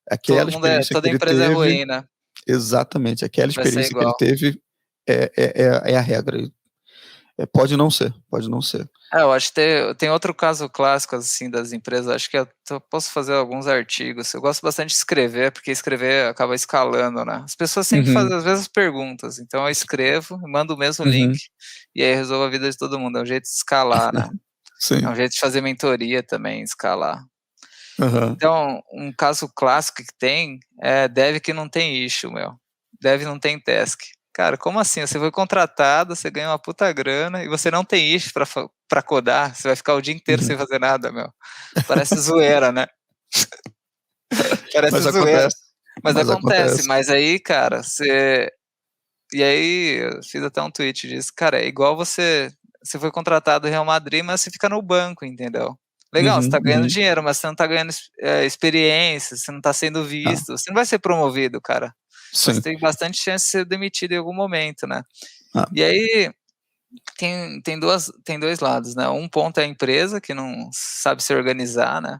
S1: aquela experiência
S2: toda
S1: que ele
S2: empresa
S1: teve,
S2: é ruim, né?
S1: Exatamente, aquela experiência que ele teve é a regra. Pode não ser.
S2: Eu acho que tem outro caso clássico, assim, das empresas, acho que eu posso fazer alguns artigos, eu gosto bastante de escrever, porque escrever acaba escalando, né? As pessoas sempre fazem as mesmas perguntas, então eu escrevo, mando o mesmo link, e aí resolvo a vida de todo mundo, é um jeito de escalar, né?
S1: Sim.
S2: É um jeito de fazer mentoria também, escalar. Então, um caso clássico que tem é dev que não tem issue, dev não tem task. Cara, como assim? Você foi contratado, você ganha uma puta grana e você não tem issue pra codar, você vai ficar o dia inteiro sem fazer nada, Parece zoeira, né? Parece zoeira. Mas acontece. Mas aí, cara, E aí, eu fiz até um tweet disso. Cara, é igual você foi contratado no Real Madrid, mas você fica no banco, entendeu? Legal, você tá ganhando dinheiro, mas você não tá ganhando experiência, você não tá sendo visto, você não vai ser promovido, cara. Você tem bastante chance de ser demitido em algum momento, né? E aí, tem dois lados, né? Um ponto é a empresa, que não sabe se organizar, né?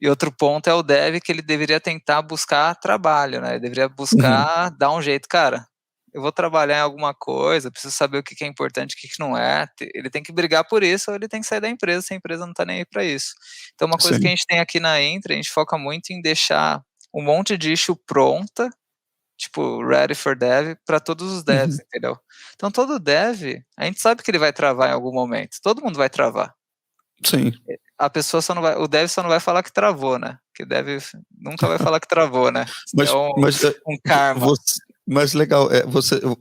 S2: E outro ponto é o dev, que ele deveria tentar buscar trabalho, né? Ele deveria buscar dar um jeito, cara, eu vou trabalhar em alguma coisa, preciso saber o que é importante, o que não é. Ele tem que brigar por isso, ou ele tem que sair da empresa, se a empresa não tá nem aí para isso. Então, uma coisa que a gente tem aqui na Intra, a gente foca muito em deixar um monte de issue pronta, tipo, ready for dev, para todos os devs, entendeu? Então, todo dev, a gente sabe que ele vai travar em algum momento, todo mundo vai travar.
S1: Sim.
S2: A pessoa só não vai, o dev só não vai falar que travou, né? Porque o dev nunca vai falar que travou, né?
S1: Mas,
S2: um karma.
S1: Mas legal,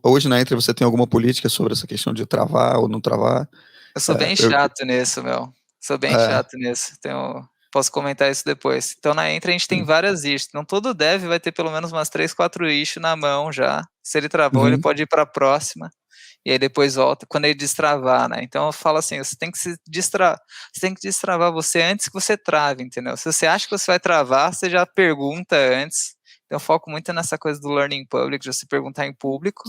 S1: hoje na Intra você tem alguma política sobre essa questão de travar ou não travar?
S2: Eu sou bem chato nisso, Sou bem chato nisso. Posso comentar isso depois. Então, na Intra, a gente tem várias issues. Então, todo dev vai ter pelo menos umas 3, 4 issues na mão já. Se ele travou, ele pode ir para a próxima. E aí depois volta, quando ele destravar, né? Então, eu falo assim, você tem que destravar você antes que você trave, entendeu? Se você acha que você vai travar, você já pergunta antes. Então, eu foco muito nessa coisa do learning public, de você perguntar em público.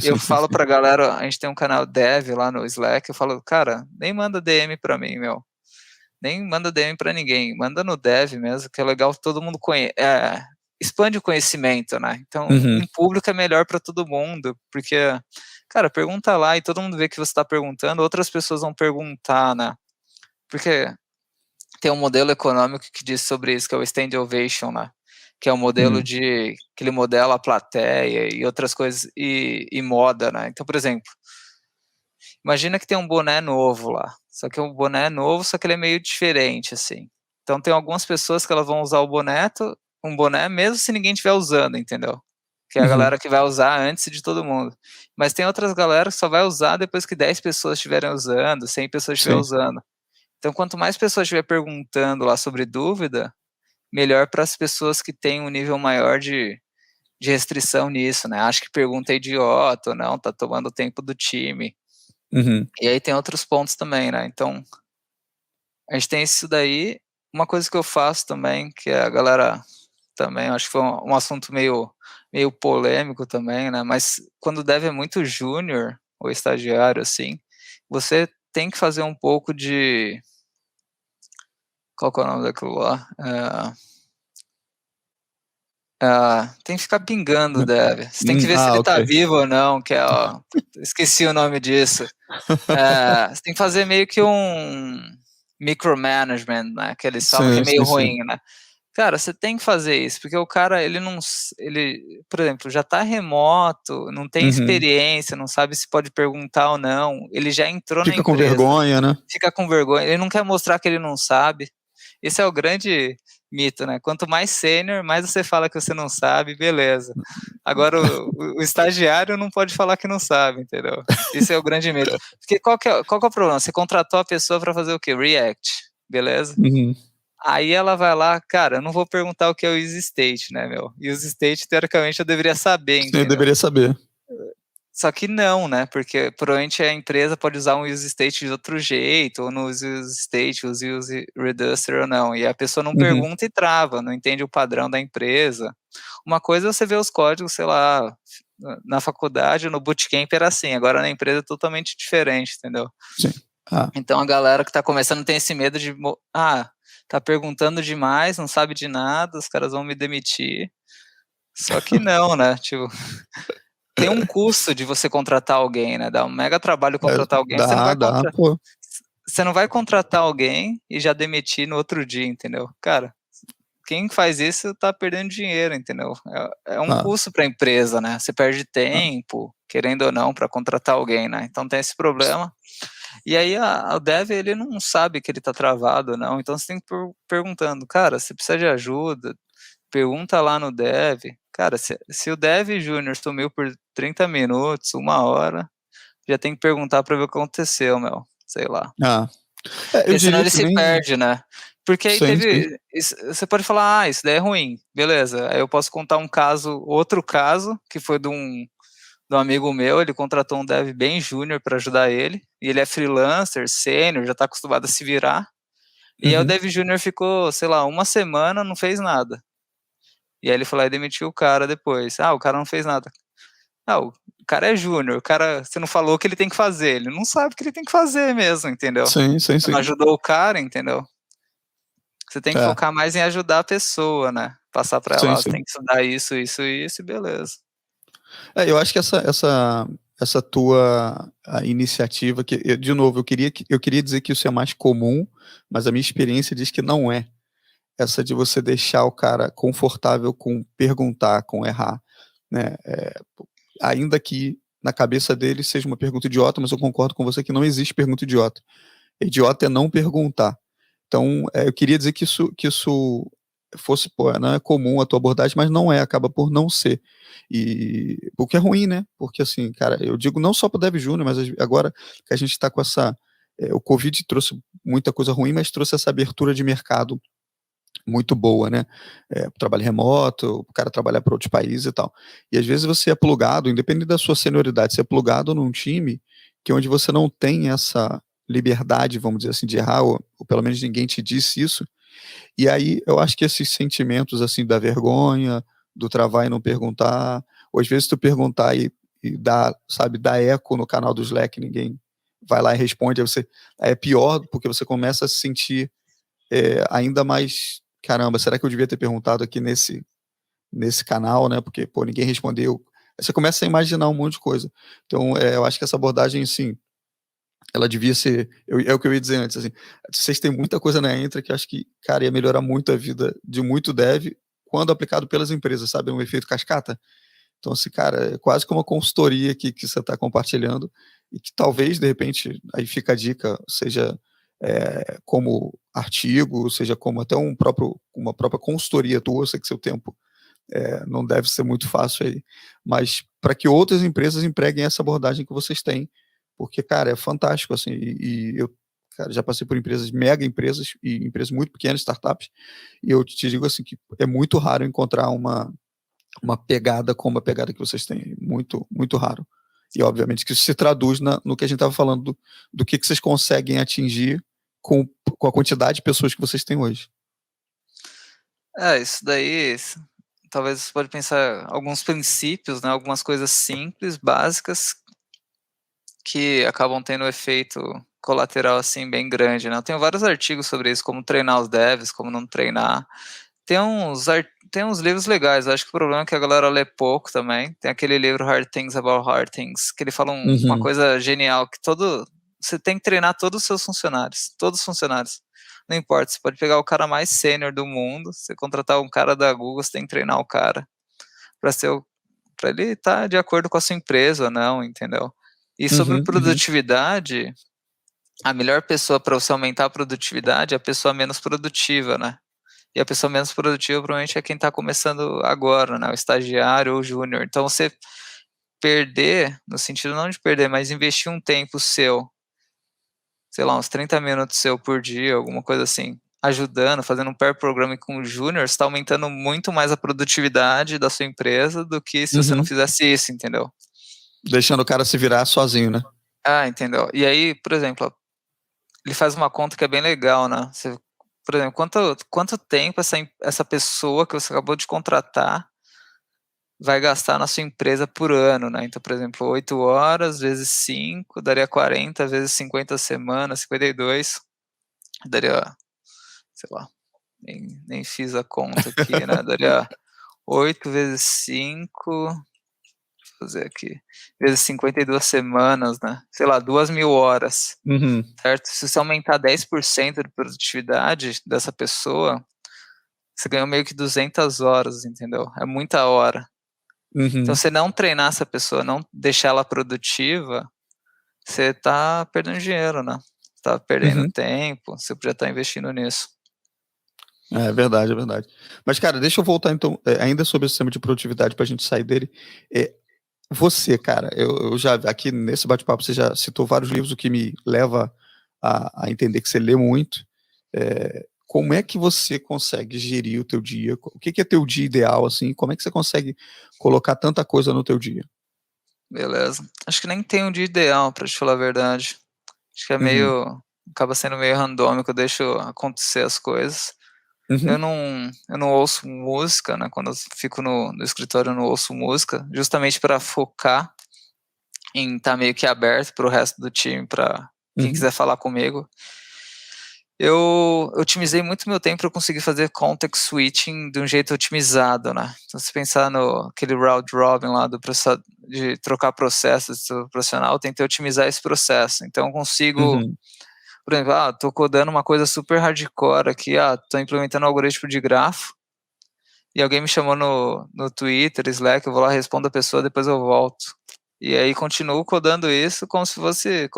S2: Eu falo pra galera, a gente tem um canal dev lá no Slack, eu falo, cara, nem manda DM pra mim, nem manda DM pra ninguém, manda no dev mesmo, que é legal, todo mundo expande o conhecimento, né? Então, em público é melhor pra todo mundo, porque, cara, pergunta lá e todo mundo vê que você tá perguntando, outras pessoas vão perguntar, né? Porque tem um modelo econômico que diz sobre isso, que é o Stand Ovation, né? Que é um modelo que ele modela a plateia e outras coisas, e moda, né? Então, por exemplo, imagina que tem um boné novo lá, só que um boné novo, só que ele é meio diferente, assim. Então, tem algumas pessoas que elas vão usar um boné mesmo se ninguém estiver usando, entendeu? que é a galera que vai usar antes de todo mundo. Mas tem outras galera que só vai usar depois que 10 pessoas estiverem usando, 100 pessoas estiverem usando. Então, quanto mais pessoas estiver perguntando lá sobre dúvida, melhor para as pessoas que têm um nível maior de restrição nisso, né? Acho que pergunta é idiota ou não, tá tomando tempo do time. E aí tem outros pontos também, né? Então, a gente tem isso daí. Uma coisa que eu faço também, que a galera também, acho que foi um assunto meio polêmico também, né? Mas quando o dev é muito júnior ou estagiário, assim, você tem que fazer um pouco de... Qual que é o nome daquilo lá? Tem que ficar pingando o dev. Você tem que ver se ele tá vivo ou não, que é, esqueci o nome disso. Você tem que fazer meio que um micromanagement, né? Que eles falam que é meio ruim, né? Cara, você tem que fazer isso, porque o cara, ele, por exemplo, já tá remoto, não tem experiência, não sabe se pode perguntar ou não, ele já entrou na empresa.
S1: Fica com vergonha, né?
S2: Fica com vergonha, ele não quer mostrar que ele não sabe. Esse é o grande mito, né? Quanto mais sênior, mais você fala que você não sabe, beleza. Agora, o estagiário não pode falar que não sabe, entendeu? Esse é o grande mito. Porque qual que é o problema? Você contratou a pessoa para fazer o quê? React, beleza? Aí ela vai lá, cara, eu não vou perguntar o que é o use state, né, meu? Use state, teoricamente, eu deveria saber, entendeu?
S1: Eu deveria saber.
S2: Só que não, né? Porque provavelmente a empresa pode usar um use state de outro jeito, ou no use state, use reducer ou não. E a pessoa não pergunta e trava, não entende o padrão da empresa. Uma coisa é você ver os códigos, sei lá, na faculdade, no bootcamp era assim, agora na empresa é totalmente diferente, entendeu?
S1: Sim.
S2: Então a galera que tá começando tem esse medo de, tá perguntando demais, não sabe de nada, os caras vão me demitir. Só que não, né? Tipo, tem um custo de você contratar alguém, né? Dá um mega trabalho contratar alguém. Você não vai contratar alguém e já demitir no outro dia, entendeu? Cara, quem faz isso tá perdendo dinheiro, entendeu? É um custo para a empresa, né? Você perde tempo, querendo ou não, para contratar alguém, né? Então tem esse problema. E aí o dev, ele não sabe que ele tá travado, não. Então você tem que ir perguntando, cara, você precisa de ajuda? Pergunta lá no dev. Cara, se o dev júnior sumiu por 30 minutos, 1 hora, já tem que perguntar para ver o que aconteceu, meu. Sei lá. Porque senão ele se perde, né? Porque aí você pode falar, isso daí é ruim, beleza. Aí eu posso contar outro caso, que foi de um amigo meu, ele contratou um dev bem júnior para ajudar ele, e ele é freelancer, sênior, já está acostumado a se virar, e aí o dev júnior ficou, sei lá, 1 semana, não fez nada. E aí ele foi lá e demitiu o cara depois. O cara não fez nada. O cara é júnior, você não falou o que ele tem que fazer, ele não sabe o que ele tem que fazer mesmo, entendeu?
S1: Sim.
S2: Você não ajudou o cara, entendeu? Você tem que focar mais em ajudar a pessoa, né? Passar para ela, você tem que estudar isso, e beleza.
S1: Eu acho que essa tua iniciativa, de novo, eu queria dizer que isso é mais comum, mas a minha experiência diz que não é. Essa de você deixar o cara confortável com perguntar, com errar, né? Ainda que na cabeça dele seja uma pergunta idiota, mas eu concordo com você que não existe pergunta idiota. Idiota é não perguntar. Então, eu queria dizer que isso fosse, não é comum a tua abordagem, mas não é, acaba por não ser. E o que é ruim, né? Porque assim, cara, eu digo não só para o Dev Júnior, mas agora que a gente está com essa... o Covid trouxe muita coisa ruim, mas trouxe essa abertura de mercado muito boa, né? Trabalho remoto, o cara trabalhar para outros países e tal. E às vezes você é plugado, independente da sua senioridade, você é plugado num time que onde você não tem essa liberdade, vamos dizer assim, de errar, ou pelo menos ninguém te disse isso. E aí eu acho que esses sentimentos assim da vergonha, do travar e não perguntar, ou às vezes tu perguntar e dá eco no canal do Slack, ninguém vai lá e responde, aí é pior, porque você começa a se sentir ainda mais, caramba, será que eu devia ter perguntado aqui nesse canal, né? Porque, ninguém respondeu. Aí você começa a imaginar um monte de coisa. Então, eu acho que essa abordagem, sim, ela devia ser, é o que eu ia dizer antes, assim, vocês têm muita coisa na Entra que eu acho que, cara, ia melhorar muito a vida de muito dev quando aplicado pelas empresas, sabe? Um efeito cascata. Então, assim, cara, é quase como uma consultoria que você está compartilhando e que talvez, de repente, aí fica a dica, seja como artigo, seja como até uma própria consultoria tua, eu sei que seu tempo não deve ser muito fácil aí. Mas para que outras empresas empreguem essa abordagem que vocês têm, porque, cara, é fantástico, assim, e eu, cara, já passei por empresas, mega empresas, e empresas muito pequenas, startups, e eu te digo, assim, que é muito raro encontrar uma pegada como a pegada que vocês têm, muito, muito raro. E, obviamente, que isso se traduz no que a gente estava falando, do que vocês conseguem atingir com a quantidade de pessoas que vocês têm hoje.
S2: Isso daí, talvez você pode pensar alguns princípios, né, algumas coisas simples, básicas, que acabam tendo um efeito colateral, assim, bem grande, né. Eu tenho vários artigos sobre isso, como treinar os devs, como não treinar. Tem uns livros legais, eu acho que o problema é que a galera lê pouco também. Tem aquele livro Hard Things About Hard Things, que ele fala uma coisa genial, que você tem que treinar todos os seus funcionários, todos os funcionários. Não importa, você pode pegar o cara mais sênior do mundo, você contratar um cara da Google, você tem que treinar o cara para ele estar de acordo com a sua empresa ou não, entendeu? E sobre produtividade, a melhor pessoa para você aumentar a produtividade é a pessoa menos produtiva, né? E a pessoa menos produtiva provavelmente é quem está começando agora, né? O estagiário ou o júnior. Então você perder, no sentido não de perder, mas investir um tempo seu, sei lá, uns 30 minutos seu por dia, alguma coisa assim, ajudando, fazendo um pair programming com o júnior, está aumentando muito mais a produtividade da sua empresa do que se você não fizesse isso, entendeu?
S1: Deixando o cara se virar sozinho, né?
S2: Entendeu? E aí, por exemplo, ele faz uma conta que é bem legal, né? Você, por exemplo, quanto tempo essa pessoa que você acabou de contratar vai gastar na sua empresa por ano, né? Então, por exemplo, 8 horas vezes 5 daria 40, vezes 50 semanas, 52, daria, sei lá, nem fiz a conta aqui, né? Daria 8 vezes 5, deixa eu fazer aqui, vezes 52 semanas, né? Sei lá, 2.000 horas, certo? Se você aumentar 10% de produtividade dessa pessoa, você ganhou meio que 200 horas, entendeu? É muita hora. Então, se não treinar essa pessoa, não deixar ela produtiva, você tá perdendo dinheiro, né? Você tá perdendo tempo, você podia estar investindo nisso.
S1: É verdade, é verdade. Mas, cara, deixa eu voltar, então, ainda sobre o sistema de produtividade, pra gente sair dele. Você, cara, eu já, aqui nesse bate-papo, você já citou vários livros, o que me leva a entender que você lê muito. Como é que você consegue gerir o teu dia? O que é teu dia ideal, assim? Como é que você consegue colocar tanta coisa no teu dia?
S2: Beleza. Acho que nem tem um dia ideal, pra te falar a verdade. Acho que acaba sendo meio randômico, eu deixo acontecer as coisas. Eu não ouço música, né? Quando eu fico no escritório, eu não ouço música, justamente para focar em estar meio que aberto para o resto do time, para quem quiser falar comigo. Eu otimizei muito meu tempo para eu conseguir fazer context switching de um jeito otimizado, né? Então, se pensar no aquele round robin lá de trocar processos do profissional, eu tentei otimizar esse processo. Então, eu consigo, por exemplo, tô codando uma coisa super hardcore aqui, tô implementando um algoritmo de grafo, e alguém me chamou no Twitter, Slack, eu vou lá, respondo a pessoa, depois eu volto. E aí continuo codando isso como se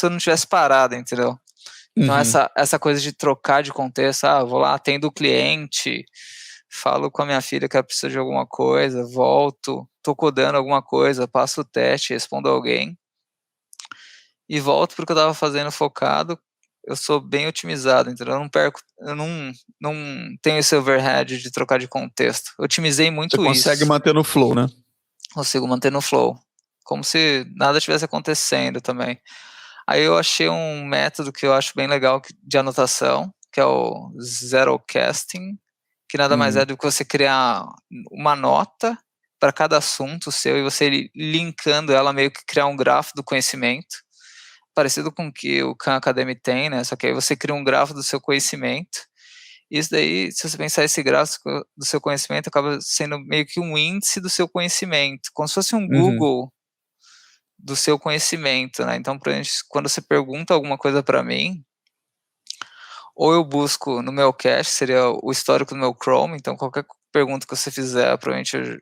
S2: eu não tivesse parado, entendeu? Então essa coisa de trocar de contexto, vou lá, atendo o cliente, falo com a minha filha que ela precisa de alguma coisa, volto, tô codando alguma coisa, passo o teste, respondo alguém, e volto porque eu tava fazendo focado, eu sou bem otimizado, entendeu? Eu não tenho esse overhead de trocar de contexto. Eu otimizei muito isso.
S1: Você consegue manter no flow, né?
S2: Consigo manter no flow, como se nada tivesse acontecendo também. Aí eu achei um método que eu acho bem legal de anotação, que é o Zerocasting, que nada mais é do que você criar uma nota para cada assunto seu e você linkando ela, meio que criar um grafo do conhecimento, parecido com o que o Khan Academy tem, né? Só que aí você cria um grafo do seu conhecimento. Isso daí, se você pensar esse gráfico do seu conhecimento, acaba sendo meio que um índice do seu conhecimento, como se fosse um Google do seu conhecimento, né? Então, quando você pergunta alguma coisa para mim, ou eu busco no meu cache, seria o histórico do meu Chrome, então qualquer pergunta que você fizer, provavelmente eu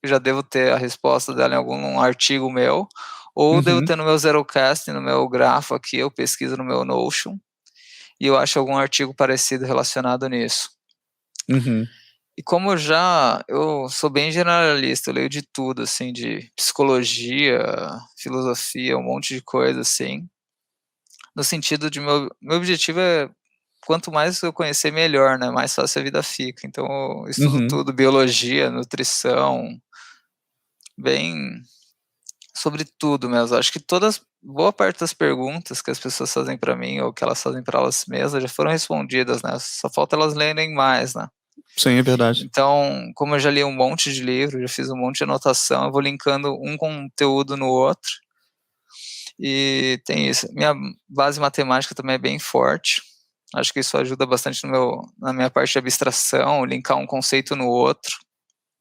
S2: já devo ter a resposta dela em algum artigo meu, ou devo ter no meu Zerocast, no meu grafo aqui, eu pesquiso no meu Notion, e eu acho algum artigo parecido relacionado nisso. E como eu sou bem generalista, eu leio de tudo, assim, de psicologia, filosofia, um monte de coisa, assim, no sentido de meu objetivo é quanto mais eu conhecer, melhor, né, mais fácil a vida fica. Então eu estudo
S1: Uhum.
S2: tudo, biologia, nutrição, bem sobre tudo mesmo. Acho que boa parte das perguntas que as pessoas fazem para mim ou que elas fazem para elas mesmas já foram respondidas, né, só falta elas lerem mais, né.
S1: Sim, é verdade.
S2: Então, como eu já li um monte de livro, já fiz um monte de anotação, eu vou linkando um conteúdo no outro, e tem isso. Minha base matemática também é bem forte, acho que isso ajuda bastante na minha parte de abstração, linkar um conceito no outro,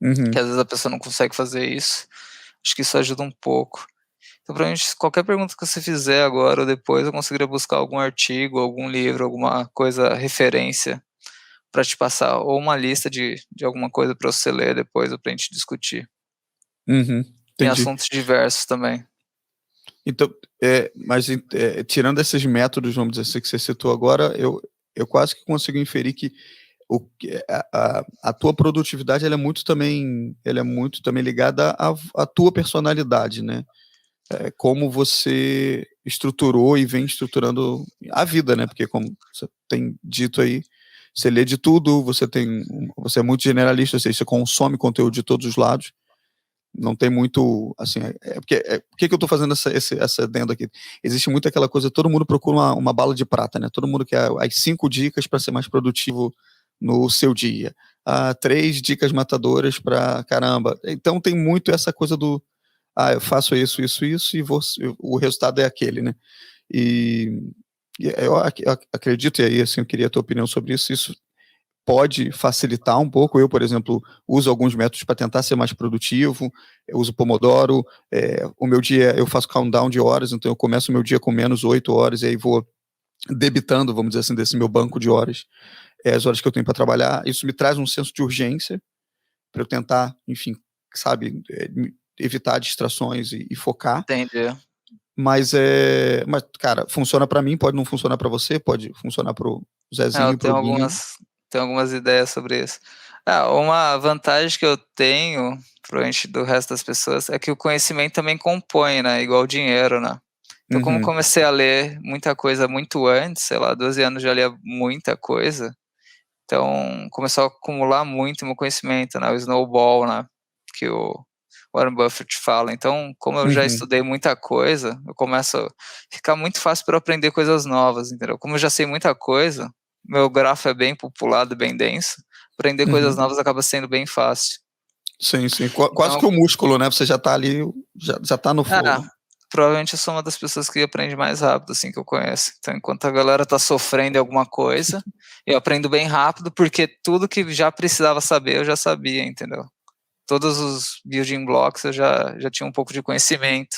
S2: que
S1: Uhum.
S2: às vezes a pessoa não consegue fazer isso, acho que isso ajuda um pouco. Então, provavelmente, qualquer pergunta que você fizer agora ou depois, eu conseguiria buscar algum artigo, algum livro, alguma coisa, referência, para te passar, ou uma lista de alguma coisa para você ler depois, ou para a gente discutir.
S1: Uhum.
S2: Em
S1: Entendi.
S2: assuntos diversos também.
S1: Então, mas tirando esses métodos, vamos dizer assim, que você citou agora, eu quase que consigo inferir que a tua produtividade ela é muito também ligada à tua personalidade, né? Como você estruturou e vem estruturando a vida, né? Porque como você tem dito aí, você lê de tudo, você é muito generalista, ou seja, você consome conteúdo de todos os lados. Não tem muito, assim, por que eu estou fazendo essa adendo aqui? Existe muito aquela coisa, todo mundo procura uma bala de prata, né? Todo mundo quer as 5 dicas para ser mais produtivo no seu dia. 3 dicas matadoras para caramba. Então tem muito essa coisa do, eu faço isso, isso, isso, e o resultado é aquele, né? E eu acredito, e aí assim, eu queria a tua opinião sobre isso pode facilitar um pouco. Eu, por exemplo, uso alguns métodos para tentar ser mais produtivo. Eu uso Pomodoro. O meu dia, eu faço countdown de horas, então eu começo o meu dia com menos 8 horas e aí vou debitando, vamos dizer assim, desse meu banco de horas, as horas que eu tenho para trabalhar. Isso me traz um senso de urgência para eu tentar, enfim, sabe, evitar distrações e focar.
S2: Entendi.
S1: Mas, cara, funciona para mim, pode não funcionar para você, pode funcionar para o
S2: Eu
S1: Zezinho, para o Guinho.
S2: tenho algumas ideias sobre isso. Uma vantagem que eu tenho, provavelmente do resto das pessoas, é que o conhecimento também compõe, né, igual o dinheiro, né. Então como eu
S1: Uhum,
S2: comecei a ler muita coisa muito antes, sei lá, 12 anos já lia muita coisa, então começou a acumular muito meu conhecimento, né, o snowball, né, que o Warren Buffett fala. Então, como eu já
S1: uhum,
S2: estudei muita coisa, eu começo a ficar muito fácil para eu aprender coisas novas, entendeu. Como eu já sei muita coisa, meu grafo é bem populado, bem denso, aprender coisas
S1: uhum.
S2: novas acaba sendo bem fácil.
S1: Sim, sim. Quase
S2: Então
S1: que o músculo, né? Você já tá ali, já tá no flow.
S2: provavelmente eu sou uma das pessoas que aprende mais rápido, assim, que eu conheço. Então, enquanto a galera tá sofrendo em alguma coisa, eu aprendo bem rápido, porque tudo que já precisava saber, eu já sabia, entendeu. Todos os building blocks eu já tinha um pouco de conhecimento.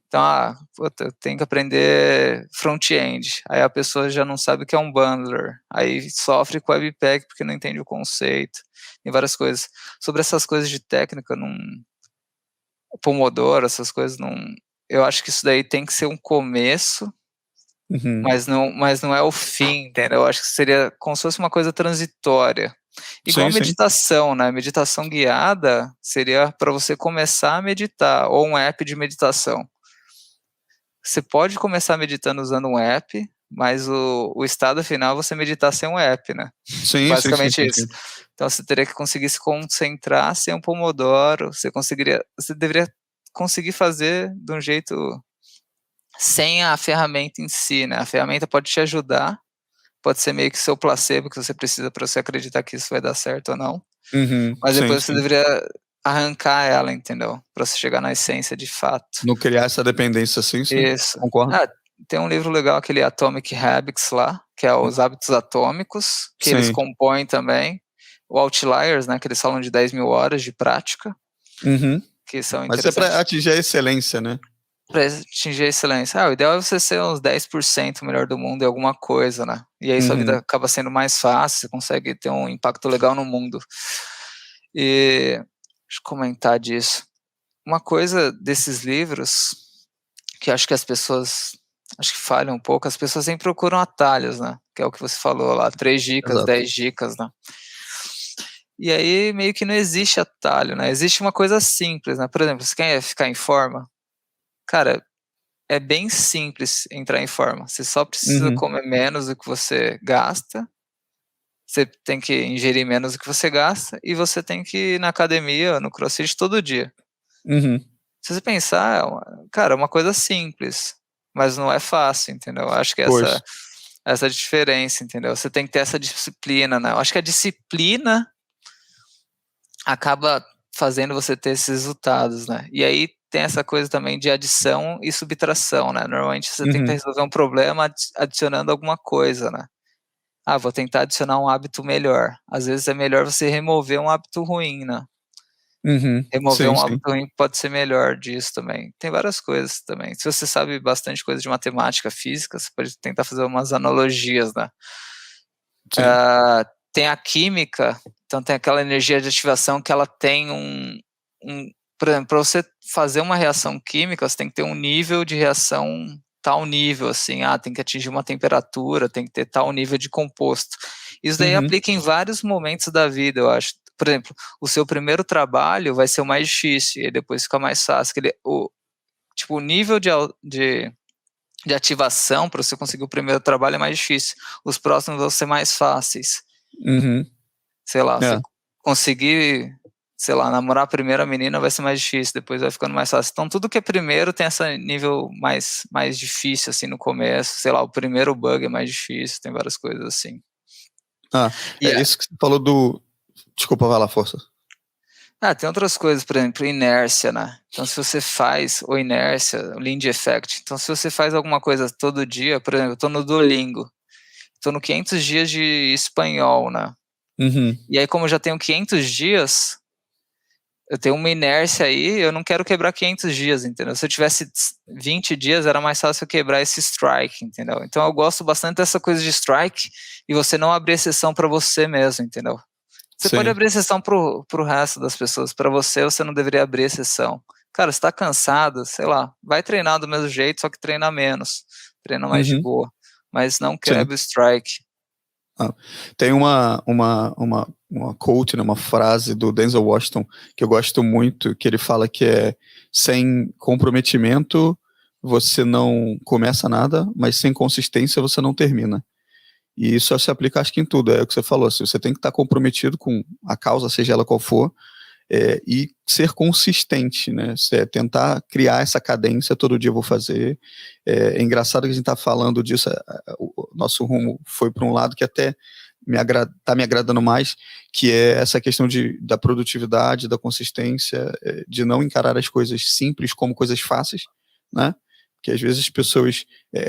S2: Então, puta, eu tenho que aprender front-end. Aí a pessoa já não sabe o que é um bundler. Aí sofre com o Webpack porque não entende o conceito. Tem várias coisas. Sobre essas coisas de técnica, Pomodoro, essas coisas, eu acho que isso daí tem que ser um começo,
S1: Uhum.
S2: mas não é o fim, entendeu? Eu acho que seria como se fosse uma coisa transitória. Igual
S1: Sim, sim.
S2: meditação, né? Meditação guiada seria para você começar a meditar, ou um app de meditação. Você pode começar meditando usando um app, mas o estado final é você meditar sem um app, né?
S1: Sim, sim, sim,
S2: Basicamente
S1: sim,
S2: isso.
S1: sim.
S2: Então você teria que conseguir se concentrar sem um Pomodoro, você deveria conseguir fazer de um jeito sem a ferramenta em si, né? A ferramenta pode te ajudar, pode ser meio que seu placebo que você precisa para você acreditar que isso vai dar certo ou não,
S1: Uhum.
S2: mas
S1: Sim,
S2: depois você
S1: sim.
S2: deveria arrancar ela, entendeu? Para você chegar na essência de fato.
S1: Não criar essa dependência, sim, sim.
S2: Isso.
S1: Concordo.
S2: Tem um livro legal, aquele Atomic Habits lá, que é os hábitos atômicos, que eles
S1: Sim.
S2: compõem também. O Outliers, né, que eles falam de 10.000 horas de prática,
S1: Uhum.
S2: que são
S1: Mas é para
S2: interessantes
S1: atingir a excelência, né?
S2: para atingir a excelência. O ideal é você ser uns 10% melhor do mundo em alguma coisa, né? E aí sua vida
S1: Uhum.
S2: acaba sendo mais fácil, você consegue ter um impacto legal no mundo. E deixa eu comentar disso. Uma coisa desses livros que acho que as pessoas acho que falham um pouco, as pessoas sempre procuram atalhos, né, que é o que você falou lá, 3 dicas,
S1: Exato.
S2: 10 dicas, né. E aí meio que não existe atalho, né? Existe uma coisa simples, né? Por exemplo, você quer ficar em forma? Cara, é bem simples entrar em forma. Você só precisa
S1: Uhum.
S2: comer menos do que você gasta, você tem que ingerir menos do que você gasta, e você tem que ir na academia, no CrossFit todo dia.
S1: Uhum.
S2: Se você pensar, cara, é uma coisa simples, mas não é fácil, entendeu? Eu acho que
S1: Pois.
S2: essa diferença, entendeu? Você tem que ter essa disciplina, né? Eu acho que a disciplina acaba fazendo você ter esses resultados, né? E aí tem essa coisa também de adição e subtração, né? Normalmente você tenta
S1: Uhum.
S2: resolver um problema adicionando alguma coisa, né? Ah, vou tentar adicionar um hábito melhor. Às vezes é melhor você remover um hábito ruim, né?
S1: Uhum.
S2: Remover
S1: Sim,
S2: um
S1: sim.
S2: hábito ruim pode ser melhor disso também. Tem várias coisas também. Se você sabe bastante coisa de matemática, física, você pode tentar fazer umas analogias, né?
S1: Sim.
S2: Tem a química, então tem aquela energia de ativação que ela tem por exemplo, para você fazer uma reação química, você tem que ter um nível de reação, tal nível, assim, tem que atingir uma temperatura, tem que ter tal nível de composto. Isso daí
S1: Uhum.
S2: aplica em vários momentos da vida, eu acho. Por exemplo, o seu primeiro trabalho vai ser o mais difícil, e depois fica mais fácil. O nível de ativação para você conseguir o primeiro trabalho é mais difícil. Os próximos vão ser mais fáceis.
S1: Uhum.
S2: Sei lá, você
S1: É.
S2: conseguir, sei lá, namorar a primeira menina vai ser mais difícil, depois vai ficando mais fácil. Então, tudo que é primeiro tem esse nível mais difícil, assim, no começo. Sei lá, o primeiro bug é mais difícil, tem várias coisas assim.
S1: Ah,
S2: E,
S1: isso que você falou do. Desculpa, vai lá, força.
S2: tem outras coisas, por exemplo, inércia, né? Então, se você faz, ou inércia, o Lindy Effect. Então, se você faz alguma coisa todo dia, por exemplo, eu tô no Duolingo, tô no 500 dias de espanhol, né?
S1: Uhum.
S2: E aí, como eu já tenho 500 dias, eu tenho uma inércia aí, eu não quero quebrar 500 dias, entendeu? Se eu tivesse 20 dias, era mais fácil eu quebrar esse strike, entendeu? Então eu gosto bastante dessa coisa de strike e você não abrir exceção para você mesmo, entendeu? Você pode
S1: Sim.
S2: abrir exceção pro resto das pessoas, para você não deveria abrir exceção. Cara, você tá cansado, sei lá, vai treinar do mesmo jeito, só que treina menos, treina mais de
S1: Uhum.
S2: boa, mas não
S1: Sim.
S2: quebre o strike.
S1: Ah, tem uma quote, né, uma frase do Denzel Washington que eu gosto muito, que ele fala que é: sem comprometimento você não começa nada, mas sem consistência você não termina. E isso se aplica, acho que em tudo, é o que você falou, se você tem que estar comprometido com a causa, seja ela qual for, e ser consistente, né? Tentar criar essa cadência, todo dia eu vou fazer. É engraçado que a gente está falando disso, o nosso rumo foi para um lado que até está me agradando mais, que é essa questão da produtividade, da consistência, de não encarar as coisas simples como coisas fáceis, né? Porque às vezes as pessoas,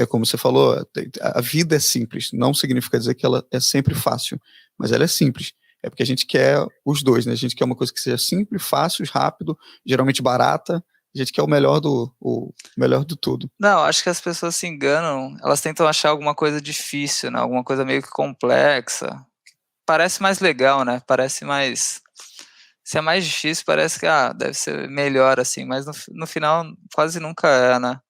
S1: como você falou, a vida é simples, não significa dizer que ela é sempre fácil, mas ela é simples. É porque a gente quer os dois, né? A gente quer uma coisa que seja simples, fácil, rápido, geralmente barata. A gente quer o melhor do tudo.
S2: Não, acho que as pessoas se enganam, elas tentam achar alguma coisa difícil, né? Alguma coisa meio que complexa. Parece mais legal, né? Parece mais. Se é mais difícil, parece que deve ser melhor assim, mas no final quase nunca é, né?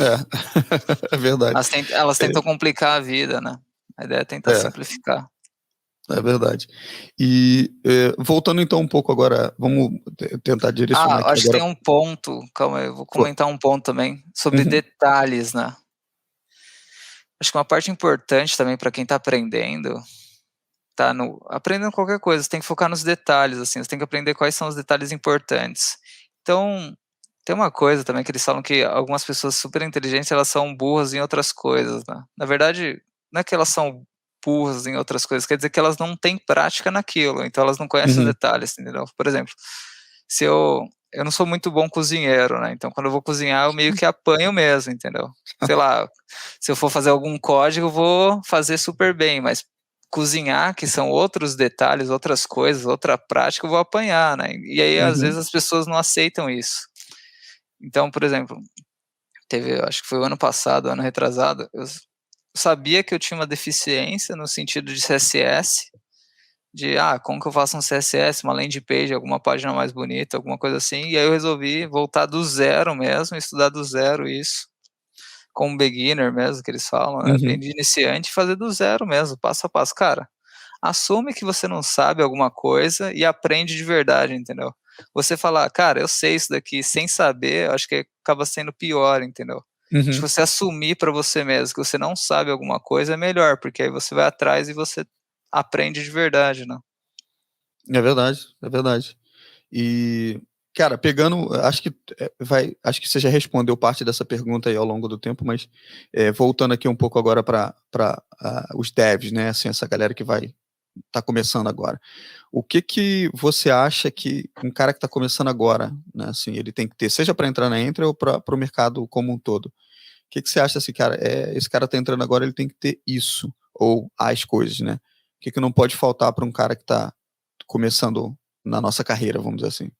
S1: É, é verdade.
S2: Elas tentam complicar a vida, né? A ideia é tentar
S1: É,
S2: simplificar.
S1: é verdade. E voltando então um pouco agora, vamos tentar direcionar aqui
S2: Acho que
S1: agora.
S2: tem um ponto, calma aí, eu vou comentar um ponto também sobre
S1: Uhum,
S2: detalhes, né? Acho que uma parte importante também para quem está aprendendo aprendendo qualquer coisa, você tem que focar nos detalhes, assim, você tem que aprender quais são os detalhes importantes. Então, tem uma coisa também que eles falam que algumas pessoas super inteligentes, elas são burras em outras coisas, né? Na verdade, não é que elas são burras em outras coisas, quer dizer que elas não têm prática naquilo, então elas não conhecem os
S1: uhum,
S2: detalhes, entendeu? Por exemplo, se eu não sou muito bom cozinheiro, né? Então, quando eu vou cozinhar, eu meio que apanho mesmo, entendeu? Sei lá, se eu for fazer algum código, eu vou fazer super bem, mas cozinhar, que são outros detalhes, outras coisas, outra prática, eu vou apanhar, né? E aí, às vezes,
S1: uhum,
S2: as pessoas não aceitam isso. Então, por exemplo, acho que foi o ano passado, ano retrasado, eu sabia que eu tinha uma deficiência no sentido de CSS, como que eu faço um CSS, uma landing page, alguma página mais bonita, alguma coisa assim, e aí eu resolvi voltar do zero mesmo, estudar do zero isso, como beginner mesmo, que eles falam, né, bem
S1: uhum.
S2: de iniciante, fazer do zero mesmo, passo a passo, cara. assume que você não sabe alguma coisa e aprende de verdade, entendeu? Você falar, cara, eu sei isso daqui sem saber, acho que acaba sendo pior, entendeu? Acho que
S1: Uhum.
S2: você assumir para você mesmo que você não sabe alguma coisa é melhor, porque aí você vai atrás e você aprende de verdade, né?
S1: É verdade, é verdade. E, cara, pegando, acho que você já respondeu parte dessa pergunta aí ao longo do tempo, mas voltando aqui um pouco agora para os devs, né? Assim, essa galera que vai tá começando agora. O que que você acha que um cara que está começando agora, né? Assim, ele tem que ter, seja para entrar na Entra ou para o mercado como um todo? O que que você acha assim, cara? Esse cara tá entrando agora, ele tem que ter isso ou as coisas, né? O que que não pode faltar para um cara que está começando na nossa carreira, vamos dizer assim?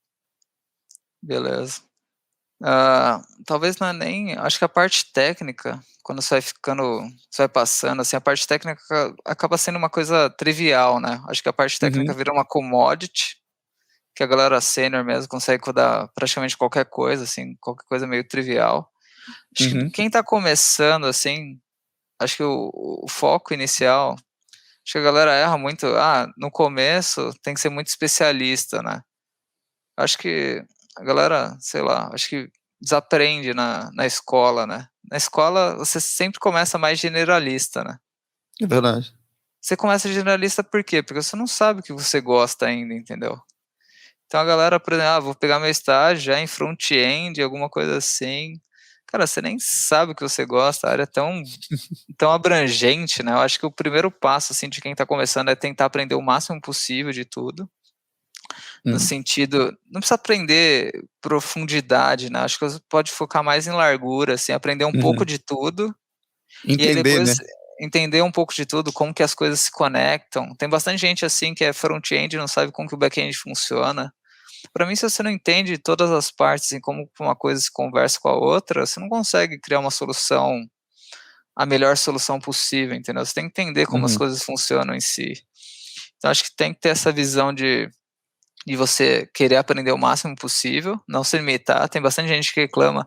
S2: Beleza. Talvez não é nem. Acho que a parte técnica, quando você vai ficando, você vai passando, assim, a parte técnica acaba sendo uma coisa trivial, né? Acho que a parte técnica
S1: Uhum,
S2: vira uma commodity, que a galera sênior mesmo consegue codar praticamente qualquer coisa, assim, qualquer coisa meio trivial. Acho que
S1: uhum,
S2: quem tá começando, assim, acho que o foco inicial, acho que a galera erra muito. No começo tem que ser muito especialista, né? Acho que a galera, sei lá, acho que desaprende na escola, né. Na escola você sempre começa mais generalista, né.
S1: é verdade.
S2: Você começa generalista por quê? Porque você não sabe o que você gosta ainda, entendeu. Então a galera, por exemplo: vou pegar meu estágio já em front-end, alguma coisa assim. Cara, você nem sabe o que você gosta, a área é tão abrangente, né. Eu acho que o primeiro passo, assim, de quem tá começando é tentar aprender o máximo possível de tudo. No
S1: Hum,
S2: sentido, não precisa aprender profundidade, né, acho que você pode focar mais em largura, assim, aprender um pouco
S1: uhum.
S2: de tudo, e aí
S1: Entender,
S2: depois
S1: né?
S2: entender um pouco de tudo, como que as coisas se conectam. Tem bastante gente, assim, que é front-end e não sabe como que o back-end funciona. Para mim, se você não entende todas as partes e como que uma coisa se conversa com a outra, você não consegue criar uma solução, a melhor solução possível, entendeu. Você tem que entender como as
S1: Uhum,
S2: coisas funcionam em si. Então acho que tem que ter essa visão de você querer aprender o máximo possível, não se limitar. Tem bastante gente que reclama,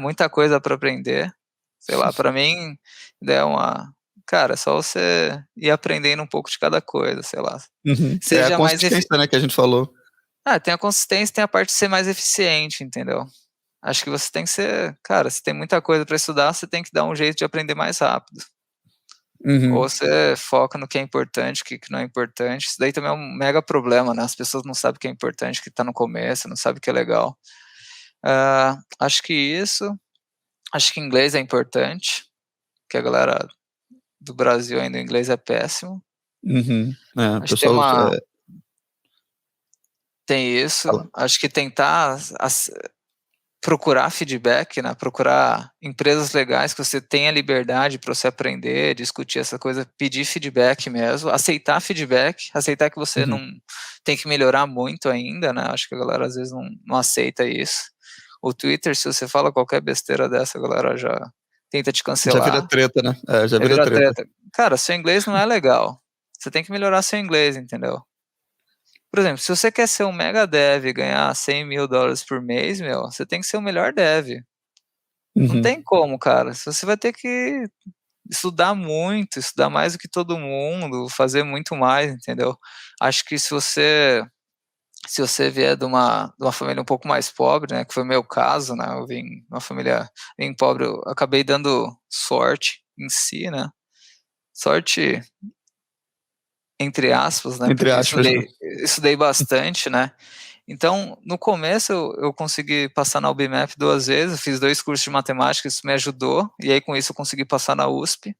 S2: muita coisa para aprender. Sei lá, para mim, é uma cara, é só você ir aprendendo um pouco de cada coisa, sei lá.
S1: uhum. É a
S2: Seja mais efi
S1: consistência, né, que a gente falou.
S2: tem a consistência, tem a parte de ser mais eficiente, entendeu. Acho que você tem que ser cara, se tem muita coisa para estudar, você tem que dar um jeito de aprender mais rápido. Ou
S1: Uhum.
S2: você foca no que é importante, o que não é importante. Isso daí também é um mega problema, né, as pessoas não sabem o que é importante, o que está no começo, não sabem o que é legal. Acho que isso, acho que inglês é importante, que a galera do Brasil ainda o inglês é péssimo.
S1: Uhum. É, o
S2: Acho que tem
S1: pessoal,
S2: uma tem
S1: fala.
S2: isso, acho que tentar procurar feedback, né, procurar empresas legais que você tenha liberdade para você aprender, discutir essa coisa, pedir feedback mesmo, aceitar que você
S1: Uhum.
S2: não tem que melhorar muito ainda, né, acho que a galera às vezes não aceita isso. O Twitter, se você fala qualquer besteira dessa, a galera já tenta te
S1: Já vira
S2: cancelar,
S1: treta, né? É, já
S2: já
S1: vira
S2: vira
S1: treta.
S2: treta. Cara, seu inglês não é legal, você tem que melhorar seu inglês, entendeu? Por exemplo, se você quer ser um mega dev e ganhar $100.000 por mês, meu, você tem que ser o melhor dev. Não
S1: Uhum.
S2: tem como, cara. Você vai ter que estudar muito, estudar mais do que todo mundo, fazer muito mais, entendeu? Acho que se você vier de uma família um pouco mais pobre, né, que foi o meu caso, né, eu vim de uma família bem pobre, eu acabei dando sorte em si, né, sorte entre aspas, né,
S1: Entre
S2: porque
S1: aspas, né?
S2: estudei bastante, né. Então, no começo eu consegui passar na UBMAP 2 vezes, eu fiz 2 cursos de matemática, isso me ajudou, e aí com isso eu consegui passar na USP,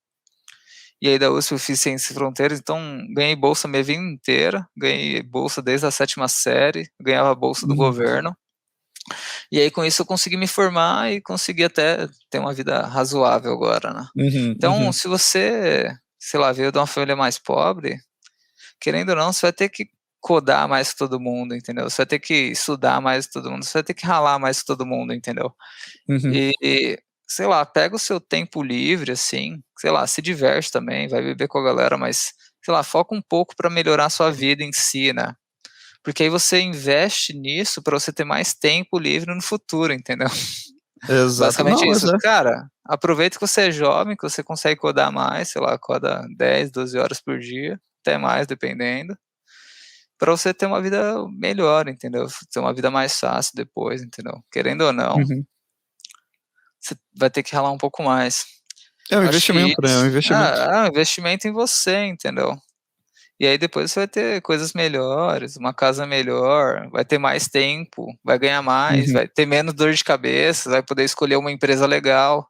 S2: e aí da USP eu fiz Ciências Sem Fronteiras, então ganhei bolsa minha vida inteira, ganhei bolsa desde a 7ª série, ganhava bolsa do
S1: Uhum.
S2: governo, e aí com isso eu consegui me formar e consegui até ter uma vida razoável agora, né.
S1: Uhum,
S2: Então
S1: uhum,
S2: se você, sei lá, veio de uma família mais pobre, querendo ou não, você vai ter que codar mais que todo mundo, entendeu? Você vai ter que estudar mais que todo mundo, você vai ter que ralar mais que todo mundo, entendeu?
S1: uhum.
S2: Sei lá, pega o seu tempo livre, assim, sei lá, se diverte também, vai beber com a galera, mas, sei lá, foca um pouco para melhorar a sua vida em si, né? Porque aí você investe nisso para você ter mais tempo livre no futuro, entendeu?
S1: Exato.
S2: Basicamente
S1: Não, mas
S2: isso.
S1: é.
S2: Cara, aproveita que você é jovem, que você consegue codar mais, sei lá, coda 10, 12 horas por dia. até mais, dependendo, para você ter uma vida melhor, entendeu? Ter uma vida mais fácil depois, entendeu? Querendo ou não,
S1: Uhum.
S2: você vai ter que ralar um pouco mais.
S1: É um
S2: Acho que
S1: investimento, né? É um investimento.
S2: é um investimento em você, entendeu? E aí depois você vai ter coisas melhores, uma casa melhor, vai ter mais tempo, vai ganhar mais,
S1: Uhum.
S2: vai ter menos dor de cabeça, vai poder escolher uma empresa legal,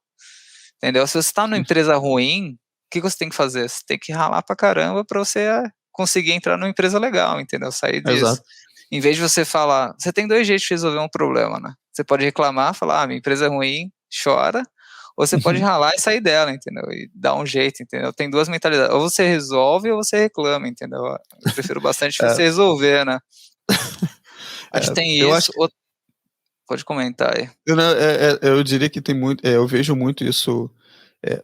S2: entendeu? Se você está numa empresa ruim, o que você tem que fazer? Você tem que ralar pra caramba para você conseguir entrar numa empresa legal, entendeu? Sair disso.
S1: Exato.
S2: Em vez de você falar, você tem 2 jeitos de resolver um problema, né? Você pode reclamar, falar, minha empresa é ruim, chora, ou você pode
S1: Uhum.
S2: ralar e sair dela, entendeu? E dar um jeito, entendeu? Tem 2 mentalidades, ou você resolve ou você reclama, entendeu? Eu prefiro bastante você
S1: É,
S2: resolver, né? Acho que tem
S1: eu acho.
S2: isso, pode comentar aí.
S1: Eu diria que tem muito. Eu vejo muito isso.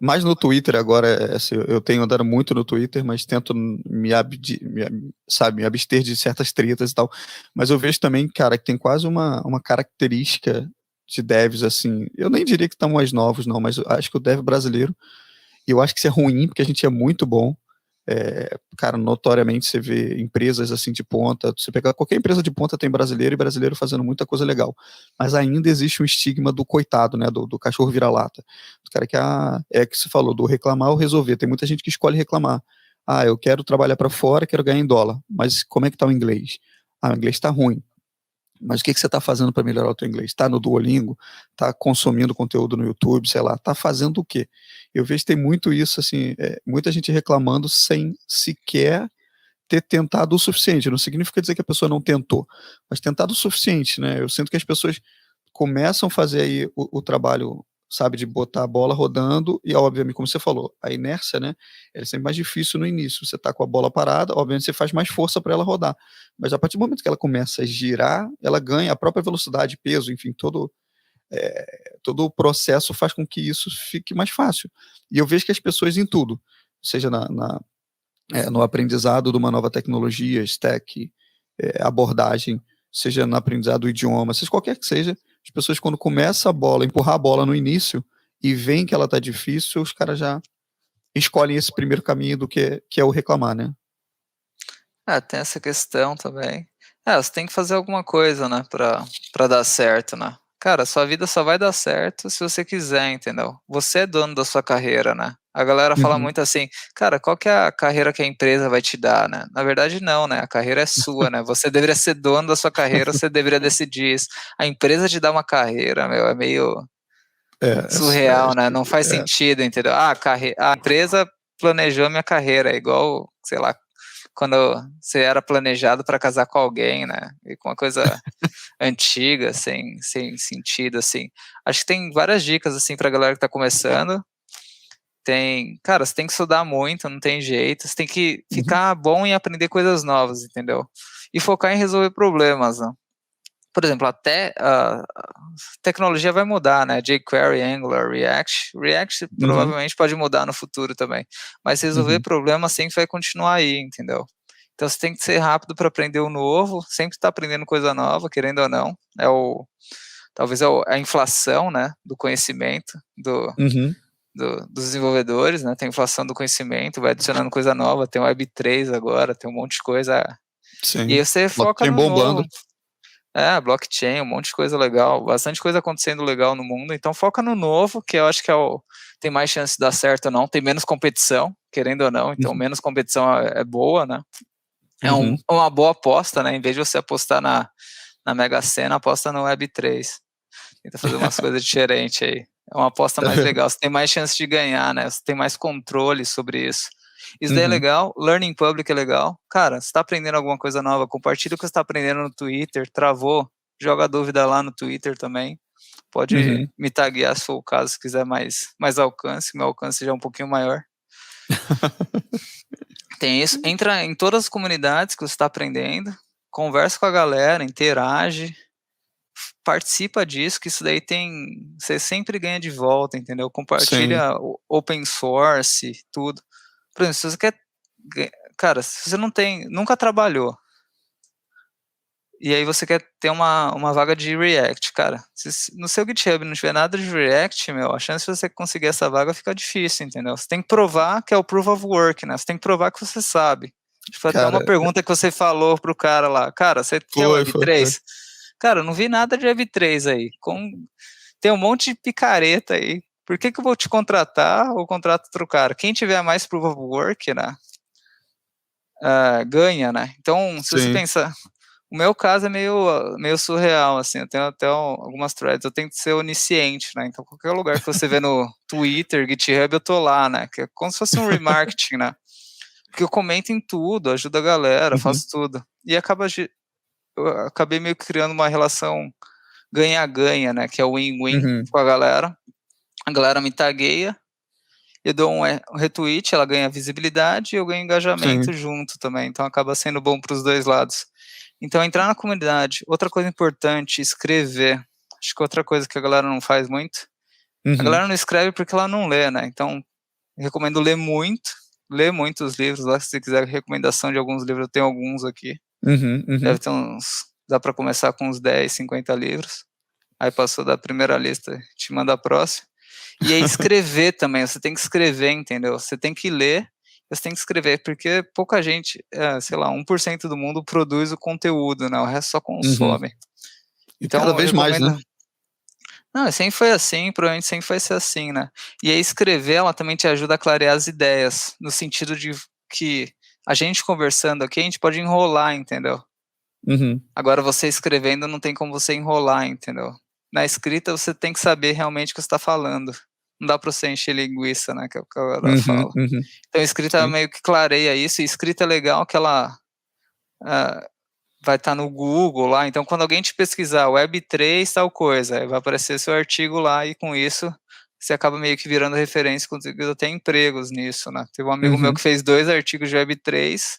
S1: Mais no Twitter agora, assim, eu tenho andado muito no Twitter, mas tento me abster de certas tretas e tal. Mas eu vejo também, cara, que tem quase uma característica de devs, assim. Eu nem diria que estão mais novos, não, mas eu acho que o dev brasileiro, e eu acho que isso é ruim, porque a gente é muito bom. Cara, notoriamente você vê empresas assim de ponta, você pegar qualquer empresa de ponta tem brasileiro e brasileiro fazendo muita coisa legal, mas ainda existe um estigma do coitado, né, do cachorro vira-lata, do cara que que você falou, do reclamar ou resolver. Tem muita gente que escolhe reclamar. Eu quero trabalhar para fora, quero ganhar em dólar, mas como é que tá o inglês? O inglês tá ruim. Mas o que você está fazendo para melhorar o teu inglês? Está no Duolingo? Está consumindo conteúdo no YouTube? Sei lá, está fazendo o quê? Eu vejo que tem muito isso, assim, muita gente reclamando sem sequer ter tentado o suficiente. Não significa dizer que a pessoa não tentou, mas tentado o suficiente, né? Eu sinto que as pessoas começam a fazer aí o trabalho, sabe, de botar a bola rodando e, obviamente, como você falou, a inércia, né, é sempre mais difícil no início. Você tá com a bola parada, obviamente você faz mais força para ela rodar, mas a partir do momento que ela começa a girar, ela ganha a própria velocidade, peso, enfim, todo o processo faz com que isso fique mais fácil. E eu vejo que as pessoas em tudo, seja no aprendizado de uma nova tecnologia, stack, abordagem, seja no aprendizado do idioma, seja qualquer que seja, as pessoas quando começa a bola, empurrar a bola no início e veem que ela tá difícil, os caras já escolhem esse primeiro caminho que é o reclamar, né?
S2: Tem essa questão também. Você tem que fazer alguma coisa, né, pra dar certo, né? Cara, sua vida só vai dar certo se você quiser, entendeu? Você é dono da sua carreira, né? A galera fala
S1: Uhum.
S2: muito assim, cara, qual que é a carreira que a empresa vai te dar, né? Na verdade, não, né? A carreira é sua, né? Você deveria ser dono da sua carreira, você deveria decidir isso. A empresa te dá uma carreira, meu, é meio surreal, né? Não faz sentido, entendeu? A empresa planejou minha carreira, é igual, sei lá, quando você era planejado para casar com alguém, né? E com uma coisa antiga, sem sentido, assim. Acho que tem várias dicas, assim, pra galera que tá começando. Cara, você tem que estudar muito, não tem jeito. Você tem que
S1: Uhum.
S2: ficar bom em aprender coisas novas, entendeu? E focar em resolver problemas, né? Por exemplo, até a tecnologia vai mudar, né? jQuery, Angular, React. React
S1: Uhum.
S2: provavelmente pode mudar no futuro também. Mas resolver
S1: Uhum.
S2: problemas sempre vai continuar aí, entendeu? Então você tem que ser rápido para aprender o novo, sempre estar aprendendo coisa nova, querendo ou não. Talvez a inflação, né, do conhecimento
S1: Uhum.
S2: dos desenvolvedores, né? Tem a inflação do conhecimento, vai adicionando coisa nova, tem o Web3 agora, tem um monte de coisa. E
S1: Sim.
S2: aí você foca
S1: Blockchain
S2: no
S1: bombando.
S2: novo. Blockchain, um monte de coisa legal, bastante coisa acontecendo legal no mundo, então foca no novo, que eu acho que tem mais chance de dar certo ou não, tem menos competição, querendo ou não, então
S1: Uhum.
S2: menos competição é boa, né? É
S1: Uhum.
S2: uma boa aposta, né? Em vez de você apostar na Mega Sena, aposta no Web3. Tenta fazer umas coisas diferentes aí. É uma aposta mais legal, você tem mais chance de ganhar, né? Você tem mais controle sobre isso. Isso daí é
S1: Uhum.
S2: legal, Learning Public é legal. Cara, você está aprendendo alguma coisa nova, compartilha o que você está aprendendo no Twitter, travou, joga a dúvida lá no Twitter também. Pode
S1: Uhum.
S2: me taguear se for o caso, se quiser mais alcance, meu alcance já é um pouquinho maior. Tem isso, entra em todas as comunidades que você está aprendendo, conversa com a galera, interage, participa disso, que isso daí você sempre ganha de volta, entendeu?
S1: Sim.
S2: Compartilha open source, tudo. Por exemplo, se você quer, cara, se você nunca trabalhou, e aí você quer ter uma vaga de React, cara, se no seu GitHub não tiver nada de React, meu, a chance de você conseguir essa vaga fica difícil, entendeu? Você tem que provar que é o Proof of Work, né? Você tem que provar que você sabe. Foi até uma pergunta que você falou pro cara lá. Cara, você quer Web3? Foi. Cara, eu não vi nada de Web3 aí. Tem um monte de picareta aí. Por que eu vou te contratar ou contrato outro cara? Quem tiver mais proof of work, né, ganha, né? Então, se você pensar... O meu caso é meio surreal, assim, eu tenho até algumas threads, eu tenho que ser onisciente, né, então qualquer lugar que você vê no Twitter, GitHub, eu tô lá, né, que é como se fosse um remarketing, né, porque eu comento em tudo, ajudo a galera, faço tudo, e eu acabei meio que criando uma relação ganha-ganha, né, que é win-win com a galera me tagueia, eu dou um retweet, ela ganha visibilidade, e eu ganho engajamento junto também, então acaba sendo bom para os dois lados. Então, entrar na comunidade. Outra coisa importante, escrever. Acho que outra coisa que a galera não faz muito. A galera não escreve porque ela não lê, né? Então, eu recomendo ler muito os livros lá. Se você quiser recomendação de alguns livros, eu tenho alguns aqui. Deve ter dá para começar com uns 10, 50 livros. Aí passou da primeira lista, te manda a próxima. E aí escrever também, você tem que escrever, entendeu? Você tem que ler, você tem que escrever, porque pouca gente, sei lá, 1% do mundo produz o conteúdo, né? O resto só consome.
S1: Então, cada vez mais, né?
S2: Não, sempre foi assim, provavelmente sempre vai ser assim, né? E aí escrever, ela também te ajuda a clarear as ideias, no sentido de que a gente conversando aqui, a gente pode enrolar, entendeu? Agora, você escrevendo, não tem como você enrolar, entendeu? Na escrita, você tem que saber realmente o que você está falando. Não dá para você encher linguiça, né, que é o que a galera fala. Então, a escrita meio que clareia isso, e escrita é legal que ela vai estar no Google lá, então quando alguém te pesquisar Web3 tal coisa, vai aparecer seu artigo lá, e com isso, você acaba meio que virando referência, conseguindo até empregos nisso, né. Teve um amigo meu que fez 2 artigos de Web3,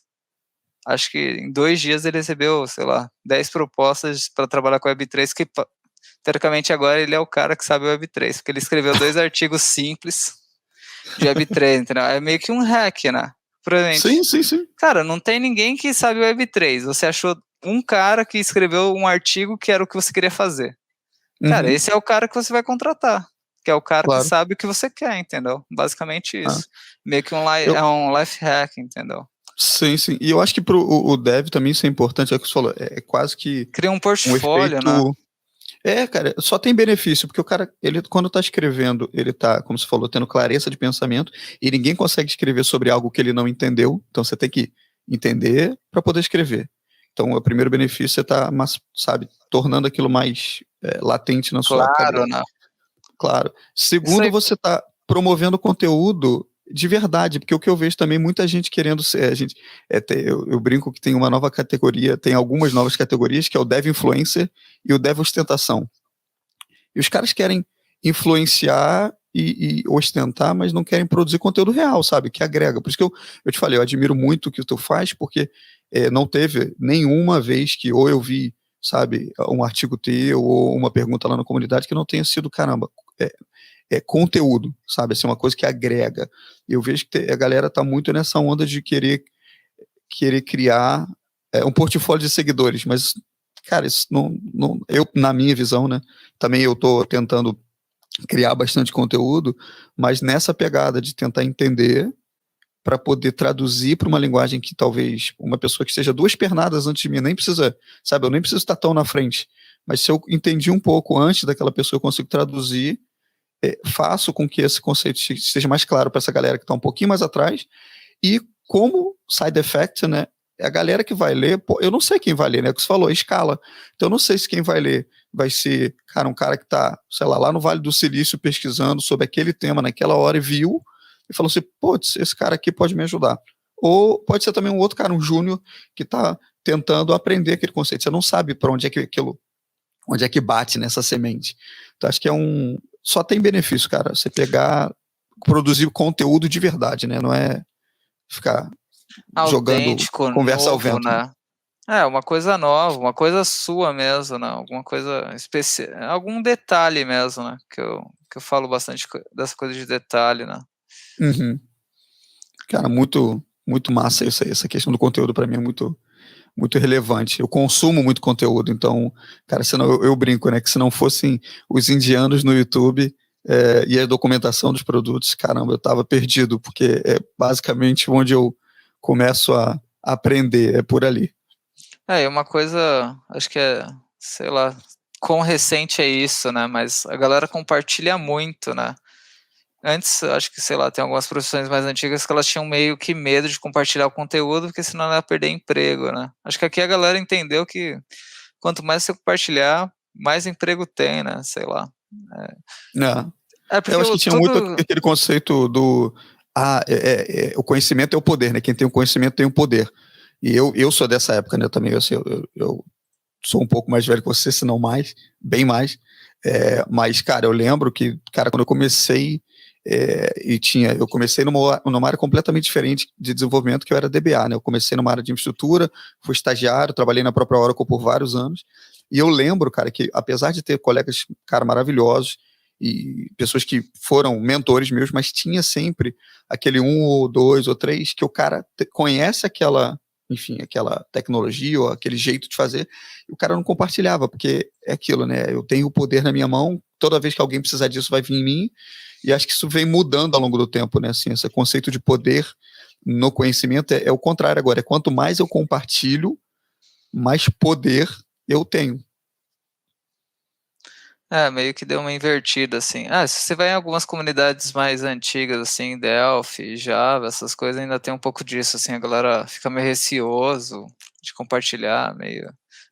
S2: acho que em 2 dias ele recebeu, sei lá, 10 propostas para trabalhar com Web3, que teoricamente agora ele é o cara que sabe Web3, porque ele escreveu 2 artigos simples de Web3, entendeu? É meio que um hack, né?
S1: Sim.
S2: Cara, não tem ninguém que sabe Web3, você achou um cara que escreveu um artigo que era o que você queria fazer. Cara, esse é o cara que você vai contratar, que é o cara que sabe o que você quer, entendeu? Basicamente isso. Meio que é um life hack, entendeu?
S1: Sim. E eu acho que pro dev também isso é importante, é o que você falou, é quase que...
S2: Cria um portfólio, né?
S1: Cara, só tem benefício, porque o cara, ele quando tá escrevendo, ele tá, como você falou, tendo clareza de pensamento, e ninguém consegue escrever sobre algo que ele não entendeu, então você tem que entender para poder escrever. Então, o primeiro benefício é tá, sabe, tornando aquilo mais latente na sua cabeça.
S2: Né?
S1: Claro. Segundo, você tá promovendo conteúdo de verdade, porque o que eu vejo também, muita gente querendo ser, eu brinco que tem uma nova categoria, tem algumas novas categorias, que é o Dev Influencer e o Dev Ostentação. E os caras querem influenciar e ostentar, mas não querem produzir conteúdo real, sabe, que agrega. Por isso que eu te falei, eu admiro muito o que tu faz, porque não teve nenhuma vez que ou eu vi, sabe, um artigo teu ou uma pergunta lá na comunidade que não tenha sido, caramba, conteúdo, sabe, assim, uma coisa que agrega. Eu vejo que a galera tá muito nessa onda de querer criar um portfólio de seguidores, mas, cara, isso não, eu, na minha visão, né, também eu tô tentando criar bastante conteúdo, mas nessa pegada de tentar entender para poder traduzir para uma linguagem que talvez uma pessoa que esteja 2 pernadas antes de mim, nem precisa, sabe, eu nem preciso estar tão na frente, mas se eu entendi um pouco antes daquela pessoa, eu consigo traduzir, faço com que esse conceito esteja mais claro para essa galera que está um pouquinho mais atrás, e como side effect, né, é a galera que vai ler, eu não sei quem vai ler, né, o que você falou, escala, então eu não sei se quem vai ler vai ser, cara, um cara que está, sei lá no Vale do Silício pesquisando sobre aquele tema naquela hora e viu, e falou assim, putz, esse cara aqui pode me ajudar. Ou pode ser também um outro cara, um júnior, que está tentando aprender aquele conceito, você não sabe para onde é que bate nessa semente. Então acho que só tem benefício, cara, você pegar, produzir conteúdo de verdade, né, não é ficar
S2: autêntico,
S1: jogando conversa
S2: novo,
S1: ao vento.
S2: Né? Uma coisa nova, uma coisa sua mesmo, né? Alguma coisa especial, algum detalhe mesmo, né? Que eu falo bastante dessa coisa de detalhe, né?
S1: Cara, muito, muito massa isso aí, essa questão do conteúdo para mim é muito, muito relevante. Eu consumo muito conteúdo, então, cara, senão eu brinco, né? Que se não fossem os indianos no YouTube e a documentação dos produtos, caramba, eu tava perdido, porque é basicamente onde eu começo a aprender, é por ali.
S2: E uma coisa, acho que sei lá, quão recente é isso, né? Mas a galera compartilha muito, né? Antes, acho que, sei lá, tem algumas profissões mais antigas que elas tinham meio que medo de compartilhar o conteúdo, porque senão ela ia perder emprego, né? Acho que aqui a galera entendeu que quanto mais você compartilhar, mais emprego tem, né? Sei lá. Porque
S1: Eu acho que tinha muito aquele conceito do o conhecimento é o poder, né? Quem tem o conhecimento tem o poder. E eu sou dessa época, né? Também eu sou um pouco mais velho que você, se não mais, bem mais. Mas, cara, eu lembro que, cara, quando eu comecei, eu comecei numa área completamente diferente de desenvolvimento, que eu era DBA, né? Eu comecei numa área de infraestrutura, fui estagiário, trabalhei na própria Oracle por vários anos. E eu lembro, cara, que apesar de ter colegas, cara, maravilhosos, e pessoas que foram mentores meus, mas tinha sempre aquele um ou dois ou três que o cara conhece aquela tecnologia ou aquele jeito de fazer, e o cara não compartilhava, porque é aquilo, né? Eu tenho o poder na minha mão, toda vez que alguém precisar disso vai vir em mim, e acho que isso vem mudando ao longo do tempo, né? Assim, esse conceito de poder no conhecimento é o contrário agora, quanto mais eu compartilho, mais poder eu tenho.
S2: Meio que deu uma invertida, assim. Se você vai em algumas comunidades mais antigas, assim, Delphi, Java, essas coisas, ainda tem um pouco disso, assim, a galera fica meio receoso de compartilhar,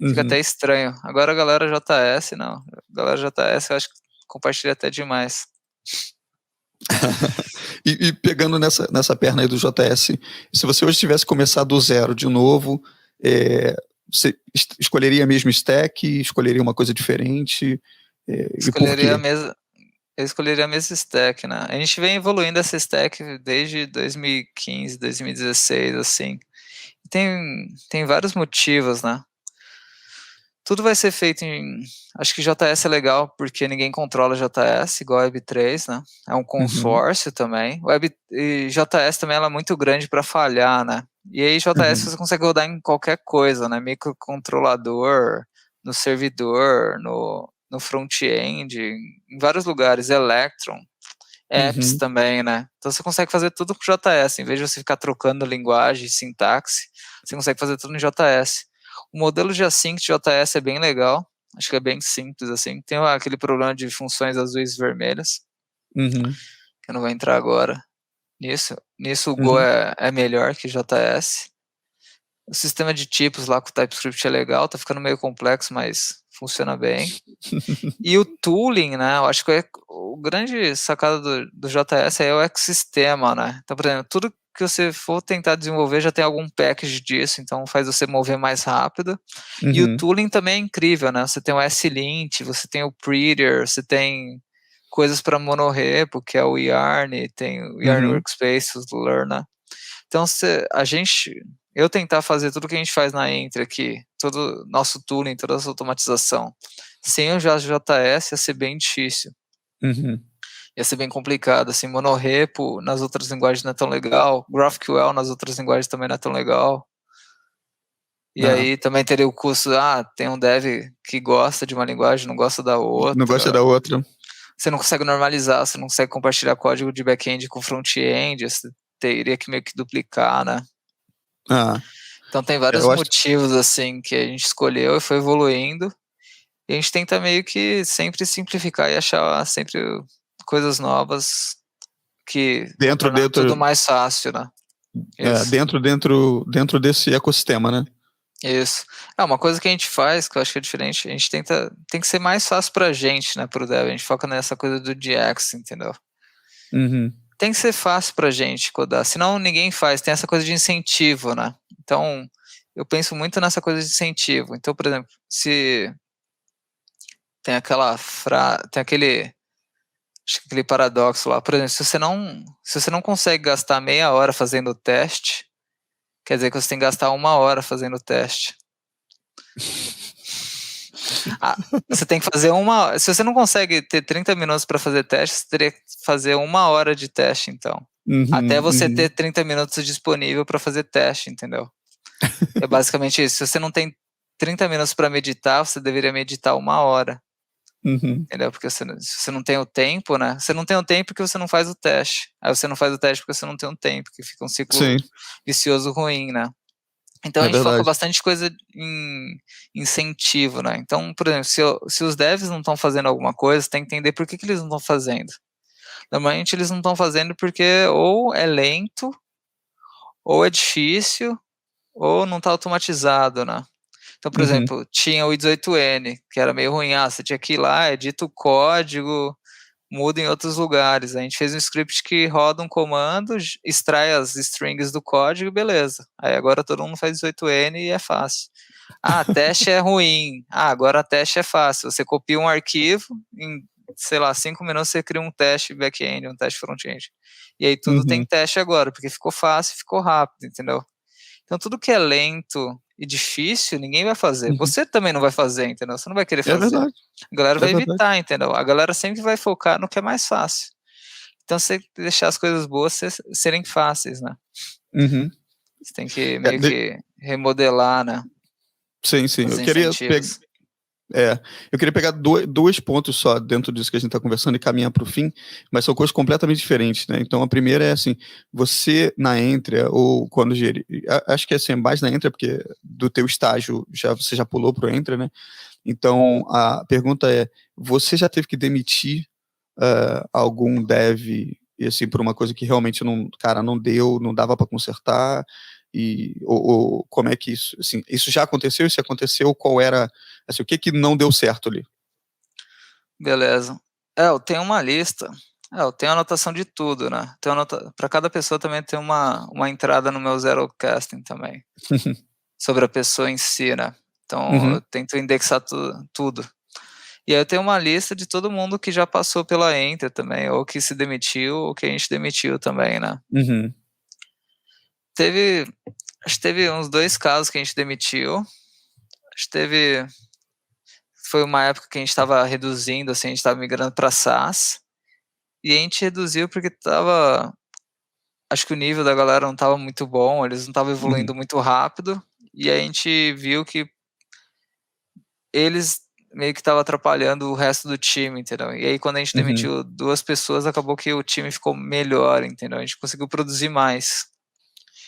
S2: fica até estranho. Agora a galera JS, não. A galera JS eu acho que compartilha até demais.
S1: E pegando nessa perna aí do JS, se você hoje tivesse começado do zero de novo, você escolheria a mesma stack, escolheria uma coisa diferente?
S2: Escolheria eu escolheria a mesma stack, né? A gente vem evoluindo essa stack desde 2015, 2016, assim. Tem vários motivos, né? Tudo vai ser feito acho que JS é legal porque ninguém controla JS, igual a Web3, né? É um consórcio também. E JS também ela é muito grande para falhar, né? E aí JS você consegue rodar em qualquer coisa, né? Microcontrolador, no servidor, no front-end, em vários lugares, Electron, apps também, né? Então você consegue fazer tudo com JS, em vez de você ficar trocando linguagem, sintaxe, você consegue fazer tudo em JS. O modelo de async de JS é bem legal, acho que é bem simples, assim. Tem aquele problema de funções azuis e vermelhas, que eu não vou entrar agora. Nisso o Go é melhor que JS. O sistema de tipos lá com o TypeScript é legal, tá ficando meio complexo, mas funciona bem. E o tooling, né, eu acho que o grande sacada do JS é o ecossistema, né? Então, por exemplo, tudo que você for tentar desenvolver já tem algum package disso, então faz você mover mais rápido. E o tooling também é incrível, né? Você tem o S-Lint, você tem o Prettier, você tem coisas para monorepo, que é o Yarn, tem o Yarn Workspace, o Learn. Então, eu tentar fazer tudo que a gente faz na Entry aqui, todo nosso tooling, toda essa automatização, sem o JS ia ser bem difícil. Ia ser bem complicado, assim, monorepo nas outras linguagens não é tão legal, GraphQL nas outras linguagens também não é tão legal. E aí também teria o custo, tem um dev que gosta de uma linguagem, não gosta da outra.
S1: Não gosta da outra.
S2: Você não consegue normalizar, você não consegue compartilhar código de back-end com front-end, você teria que meio que duplicar, né? Então tem vários motivos, assim, que a gente escolheu e foi evoluindo. E a gente tenta meio que sempre simplificar e achar sempre coisas novas que
S1: dentro
S2: tudo mais fácil, né?
S1: Dentro desse ecossistema, né?
S2: Isso. Uma coisa que a gente faz, que eu acho que é diferente, a gente tem que ser mais fácil pra gente, né, pro dev, a gente foca nessa coisa do DX, entendeu? Tem que ser fácil pra gente codar, senão ninguém faz, tem essa coisa de incentivo, né? Então, eu penso muito nessa coisa de incentivo. Então, por exemplo, se tem aquele paradoxo lá, por exemplo, se você não consegue gastar meia hora fazendo o teste, quer dizer que você tem que gastar 1 hora fazendo o teste. Você tem que fazer se você não consegue ter 30 minutos para fazer teste, você teria que fazer 1 hora de teste, então. Até você ter 30 minutos disponível para fazer teste, entendeu? É basicamente isso. Se você não tem 30 minutos para meditar, você deveria meditar 1 hora. Entendeu? Porque se você não tem o tempo, né? Você não tem o tempo porque você não faz o teste. Aí você não faz o teste porque você não tem o tempo, que fica um ciclo vicioso ruim, né? Então a
S1: É
S2: gente foca
S1: verdade.
S2: bastante coisa em incentivo, né? Então, por exemplo, se os devs não estão fazendo alguma coisa, você tem que entender por que eles não estão fazendo. Normalmente eles não estão fazendo porque ou é lento, ou é difícil, ou não está automatizado, né? Então, por
S1: Uhum.
S2: exemplo, tinha o i18N, que era meio ruim, você tinha que ir lá, edita o código, muda em outros lugares. A gente fez um script que roda um comando, extrai as strings do código, beleza. Aí agora todo mundo faz 18N e é fácil. Teste é ruim. Agora teste é fácil. Você copia um arquivo, em, sei lá, 5 minutos você cria um teste back-end, um teste front-end. E aí tudo tem
S1: Uhum.
S2: teste agora, porque ficou fácil, ficou rápido, entendeu? Então tudo que é lento e difícil, ninguém vai fazer.
S1: Uhum.
S2: Você também não vai fazer, entendeu? Você não vai querer
S1: É
S2: fazer.
S1: verdade.
S2: A galera
S1: É
S2: vai
S1: verdade.
S2: evitar, entendeu? A galera sempre vai focar no que é mais fácil. Então você tem que deixar as coisas boas serem fáceis, né?
S1: Uhum.
S2: Você tem que
S1: É,
S2: meio que remodelar, né?
S1: sim, sim.
S2: Os
S1: Eu queria
S2: incentivos.
S1: eu queria pegar dois pontos só dentro disso que a gente está conversando e caminhar para o fim, mas são coisas completamente diferentes, né? Então, a primeira é assim, você na Entria, ou quando acho que é assim, mais na Entria, porque do teu estágio você já pulou para o Entria, né? Então, a pergunta é, você já teve que demitir algum dev, e assim, por uma coisa que realmente não, cara, não deu, não dava para consertar, ou como é que isso, assim, isso já aconteceu, e se aconteceu, qual era, assim, o que que não deu certo ali?
S2: Beleza. Eu tenho uma lista. Eu tenho anotação de tudo, né? Para cada pessoa também tem uma entrada no meu Zerocasting também, sobre a pessoa em si, né? Então eu
S1: Uhum,
S2: tento indexar tudo. E aí eu tenho uma lista de todo mundo que já passou pela Enter também, ou que se demitiu, ou que a gente demitiu também, né?
S1: uhum,
S2: Teve, acho que teve uns 2 casos que a gente demitiu. Acho que foi uma época que a gente estava reduzindo, assim, a gente estava migrando para SaaS. E a gente reduziu porque acho que o nível da galera não estava muito bom, eles não estavam
S1: uhum,
S2: evoluindo muito rápido. E a gente viu que eles meio que estavam atrapalhando o resto do time, entendeu? E aí quando a gente
S1: uhum,
S2: demitiu 2 pessoas, acabou que o time ficou melhor, entendeu? A gente conseguiu produzir mais,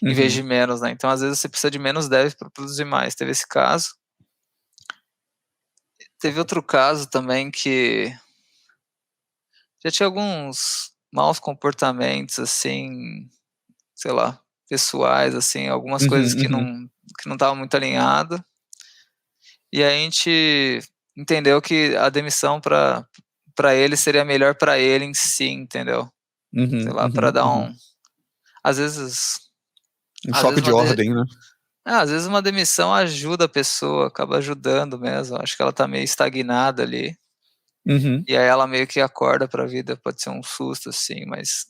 S2: em vez
S1: uhum,
S2: de menos, né? Então às vezes você precisa de menos devs para produzir mais. Teve esse caso. Teve outro caso também que já tinha alguns maus comportamentos, assim, sei lá, pessoais, assim, algumas coisas
S1: uhum, uhum,
S2: que não estavam muito alinhado. E a gente entendeu que a demissão para ele seria melhor para ele em si, entendeu? Sei
S1: uhum,
S2: lá, para
S1: uhum,
S2: dar
S1: uhum.
S2: às vezes
S1: Um
S2: às vezes
S1: choque de ordem, né?
S2: às vezes uma demissão ajuda a pessoa, acaba ajudando mesmo. Acho que ela tá meio estagnada ali.
S1: Uhum.
S2: E aí ela meio que acorda para a vida, pode ser um susto assim, mas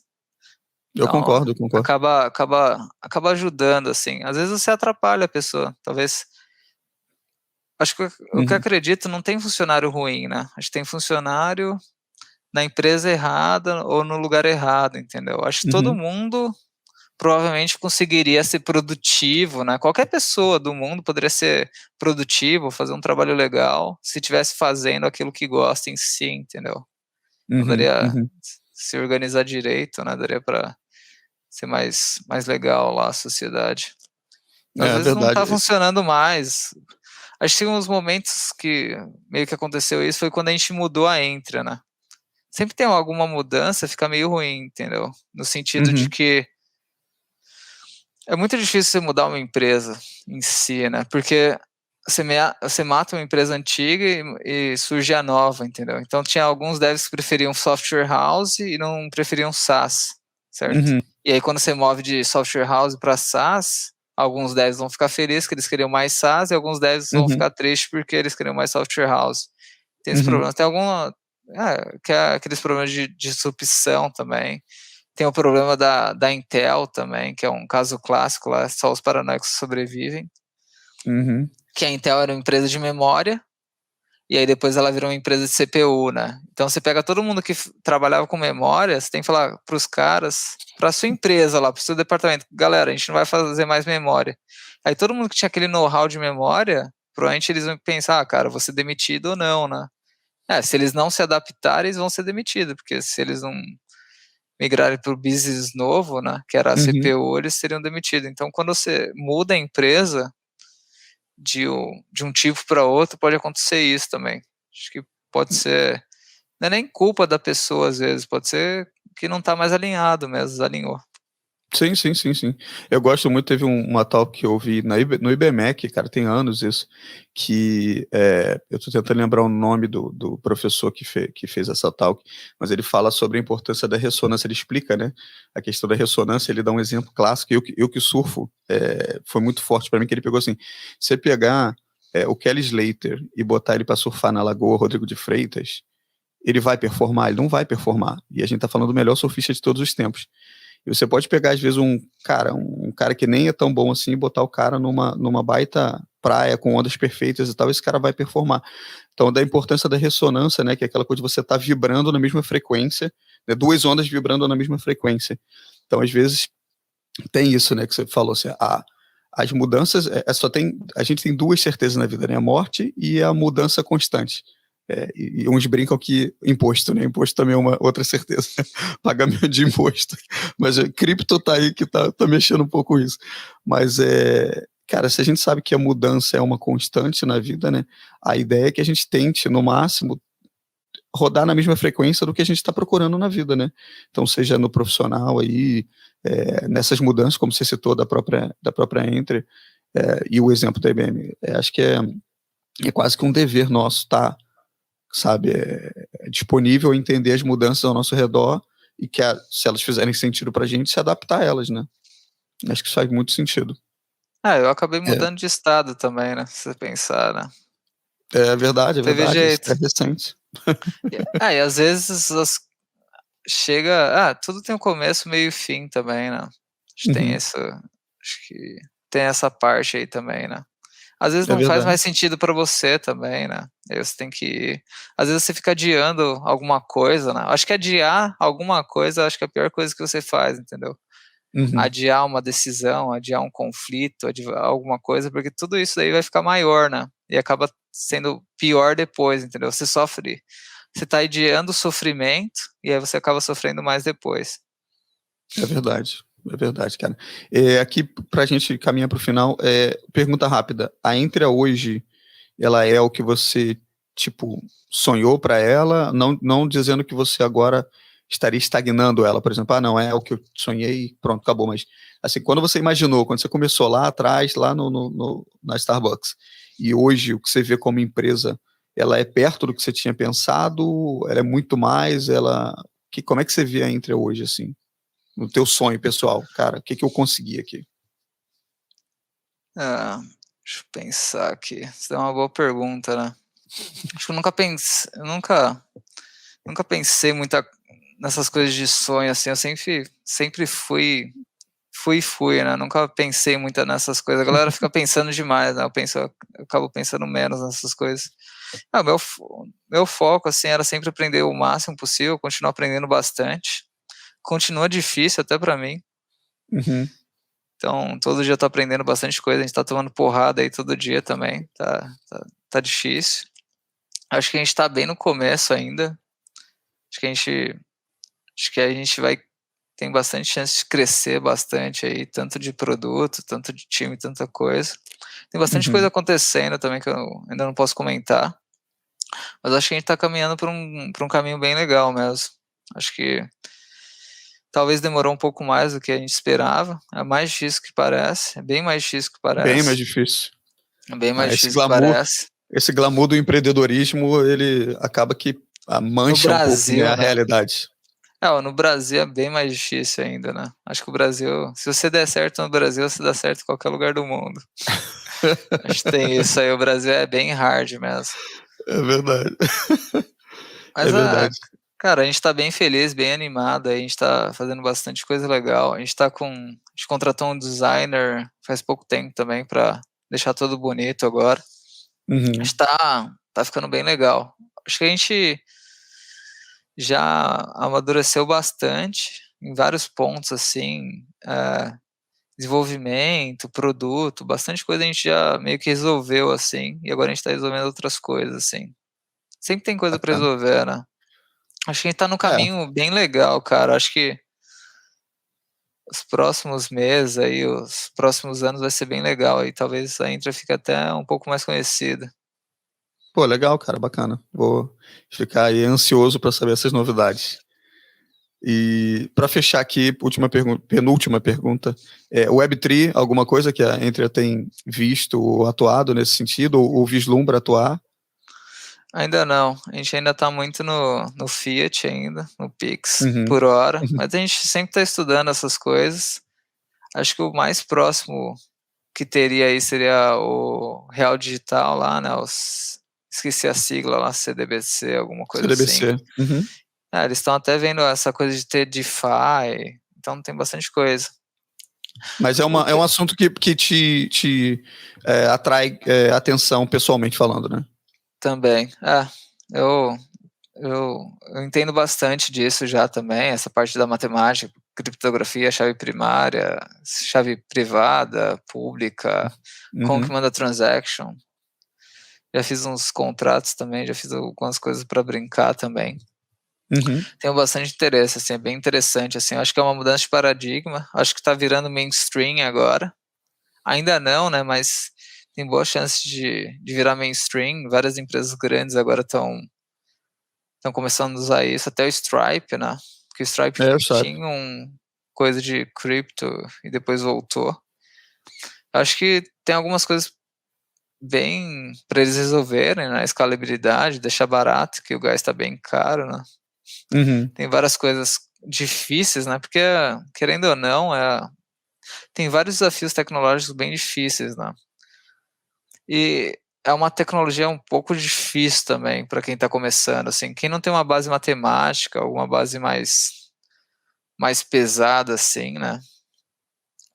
S1: Eu
S2: não,
S1: concordo, eu concordo.
S2: acaba ajudando assim. Às vezes você atrapalha a pessoa, talvez. Acho que o que eu
S1: Uhum,
S2: acredito, não tem funcionário ruim, né? Acho que tem funcionário na empresa errada ou no lugar errado, entendeu? Acho que todo
S1: uhum,
S2: mundo provavelmente conseguiria ser produtivo, né? Qualquer pessoa do mundo poderia ser produtivo, fazer um trabalho legal, se estivesse fazendo aquilo que gosta em si, entendeu? Então
S1: uhum,
S2: daria
S1: uhum.
S2: se organizar direito, né? Daria para ser mais legal lá a sociedade. Então, às
S1: É
S2: vezes não
S1: verdade.
S2: está funcionando mais. Acho que uns momentos que meio que aconteceu isso foi quando a gente mudou a Entra, né? Sempre tem alguma mudança, fica meio ruim, entendeu? No sentido de
S1: Uhum,
S2: que é muito difícil você mudar uma empresa em si, né? Porque você mata uma empresa antiga e surge a nova, entendeu? Então tinha alguns devs que preferiam software house e não preferiam SaaS, certo?
S1: uhum,
S2: E aí quando você move de software house para SaaS, alguns devs vão ficar felizes que eles queriam mais SaaS e alguns devs vão
S1: uhum,
S2: ficar tristes porque eles queriam mais software house. Tem esse
S1: uhum,
S2: problema. Tem que é aqueles problemas de disrupção também. Tem o problema da Intel também, que é um caso clássico lá, só os paranoicos sobrevivem.
S1: uhum,
S2: Que a Intel era uma empresa de memória, e aí depois ela virou uma empresa de CPU, né? Então você pega todo mundo que trabalhava com memória, você tem que falar para os caras, para sua empresa lá, para o seu departamento, galera, a gente não vai fazer mais memória. Aí todo mundo que tinha aquele know-how de memória, provavelmente eles vão pensar, cara, vou ser demitido ou não, né? Se eles não se adaptarem, eles vão ser demitidos, porque se eles não migrarem para o business novo, né, que era a
S1: uhum,
S2: CPU, eles seriam demitidos. Então, quando você muda a empresa, de um tipo para outro, pode acontecer isso também. Acho que pode ser, não é nem culpa da pessoa às vezes, pode ser que não está mais alinhado mesmo, desalinhou.
S1: Sim, sim, sim, sim. Eu gosto muito, teve uma talk que eu ouvi no IBMEC, cara, tem anos isso, que eu tô tentando lembrar o nome do professor que fez essa talk, mas ele fala sobre a importância da ressonância, ele explica, né, a questão da ressonância, ele dá um exemplo clássico, eu que surfo, foi muito forte para mim, que ele pegou assim, você pegar o Kelly Slater e botar ele para surfar na Lagoa Rodrigo de Freitas, ele vai performar? Ele não vai performar, e a gente tá falando do melhor surfista de todos os tempos. E você pode pegar, às vezes, um cara que nem é tão bom assim e botar o cara numa baita praia com ondas perfeitas e tal, esse cara vai performar. Então, da importância da ressonância, né, que é aquela coisa de você estar vibrando na mesma frequência, né, duas ondas vibrando na mesma frequência. Então, às vezes, tem isso, né, que você falou assim, as mudanças, a gente tem duas certezas na vida, né, a morte e a mudança constante. E uns brincam que imposto, né? Imposto também é uma outra certeza. Pagamento de imposto. Mas cripto tá aí que tá mexendo um pouco isso. Mas cara, se a gente sabe que a mudança é uma constante na vida, né? A ideia é que a gente tente, no máximo, rodar na mesma frequência do que a gente está procurando na vida, né? Então, seja no profissional aí, nessas mudanças, como você citou, da própria Entre, e o exemplo da IBM, acho que é quase que um dever nosso, tá? Sabe, disponível a entender as mudanças ao nosso redor e que se elas fizerem sentido pra gente, se adaptar a elas, né? Acho que isso faz muito sentido.
S2: Eu acabei
S1: É,
S2: mudando de estado também, né, se você pensar, né.
S1: é verdade,
S2: Teve
S1: isso é
S2: jeito.
S1: recente.
S2: E às vezes tudo tem um começo, meio e fim também, né.
S1: Uhum,
S2: Acho que tem essa parte aí também, né. Às vezes
S1: é
S2: não faz
S1: verdade.
S2: mais sentido pra você também, né, aí você tem que às vezes você fica adiando alguma coisa, né, acho que adiar alguma coisa, acho que é a pior coisa que você faz, entendeu.
S1: Uhum,
S2: Adiar uma decisão, adiar um conflito, adiar alguma coisa, porque tudo isso daí vai ficar maior, né, e acaba sendo pior depois, entendeu. Você tá adiando o sofrimento, e aí você acaba sofrendo mais depois.
S1: é verdade, cara. Aqui, pra gente caminhar pro final, pergunta rápida. A Entre hoje, ela é o que você, tipo, sonhou para ela, não dizendo que você agora estaria estagnando ela, por exemplo, não, é o que eu sonhei, pronto, acabou, mas, assim, quando você imaginou, quando você começou lá atrás, lá na Starbucks, e hoje o que você vê como empresa, ela é perto do que você tinha pensado, ela é muito mais, como é que você vê a Intra hoje, assim, no teu sonho pessoal, cara, o que eu consegui aqui?
S2: Deixa eu pensar aqui, isso é uma boa pergunta, né. Acho que eu nunca pensei muita nessas coisas de sonho, assim, eu sempre fui, né, nunca pensei muito nessas coisas. A galera fica pensando demais, né, eu acabo pensando menos nessas coisas. Meu foco, assim, era sempre aprender o máximo possível, continuar aprendendo bastante. Continua difícil até pra mim,
S1: Uhum,
S2: então todo dia eu tô aprendendo bastante coisa, a gente tá tomando porrada aí todo dia também, tá difícil. Acho que a gente tá bem no começo ainda, acho que a gente vai tem bastante chance de crescer bastante aí, tanto de produto, tanto de time, tanta coisa. Tem bastante coisa
S1: uhum.
S2: acontecendo também que eu ainda não posso comentar, mas acho que a gente tá caminhando pra um caminho bem legal mesmo. Acho que talvez demorou um pouco mais do que a gente esperava, é mais difícil que parece, é bem mais difícil que
S1: Bem mais
S2: parece,
S1: difícil.
S2: é bem mais
S1: Esse
S2: difícil que
S1: glamour,
S2: parece.
S1: esse glamour do empreendedorismo, ele acaba que
S2: No
S1: mancha um pouco, né,
S2: Brasil,
S1: a
S2: né.
S1: realidade.
S2: No Brasil é bem mais difícil ainda, né. Acho que o Brasil, se você der certo no Brasil, você dá certo em qualquer lugar do mundo. Acho que tem isso aí, o Brasil é bem hard mesmo.
S1: É verdade. É
S2: Mas,
S1: verdade.
S2: cara, a gente tá bem feliz, bem animado, a gente tá fazendo bastante coisa legal, a gente contratou um designer faz pouco tempo também pra deixar tudo bonito agora. A
S1: Uhum,
S2: gente tá ficando bem legal. Acho que a gente já amadureceu bastante em vários pontos, assim, desenvolvimento, produto, bastante coisa a gente já meio que resolveu, assim, e agora a gente tá resolvendo outras coisas, assim. Sempre tem coisa pra
S1: bacana.
S2: resolver, né. Acho que a gente tá num
S1: É,
S2: caminho bem legal, cara. Acho que os próximos meses aí, os próximos anos vai ser bem legal aí, talvez a Intra fique até um pouco mais conhecida.
S1: Pô, legal, cara, bacana. Vou ficar aí ansioso para saber essas novidades. E para fechar aqui, penúltima pergunta, Web3, alguma coisa que a Intra tem visto ou atuado nesse sentido, ou vislumbra atuar?
S2: Ainda não, a gente ainda está muito no Fiat ainda, no Pix,
S1: Uhum.
S2: por hora, mas a gente sempre está estudando essas coisas. Acho que o mais próximo que teria aí seria o Real Digital lá, né, esqueci a sigla lá, CDBC, alguma coisa
S1: CDBC.
S2: assim.
S1: Uhum.
S2: Eles estão até vendo essa coisa de ter DeFi, então tem bastante coisa.
S1: Mas é um assunto que te atrai atenção pessoalmente falando, né?
S2: Também. Eu entendo bastante disso já também, essa parte da matemática, criptografia, chave primária, chave privada, pública, como que manda transaction. Já fiz uns contratos também, já fiz algumas coisas para brincar também. Tenho bastante interesse, assim, é bem interessante, assim, acho que é uma mudança de paradigma, acho que está virando mainstream agora. Ainda não, né, mas tem boa chance de virar mainstream, várias empresas grandes agora estão começando a usar isso, até o Stripe, né, porque o Stripe tinha coisa de cripto e depois voltou. Acho que tem algumas coisas bem para eles resolverem, né, escalabilidade, deixar barato, que o gás está bem caro, né. Tem várias coisas difíceis, né, porque querendo ou não, tem vários desafios tecnológicos bem difíceis, né. E é uma tecnologia um pouco difícil também para quem está começando, assim, quem não tem uma base matemática, alguma base mais pesada, assim, né,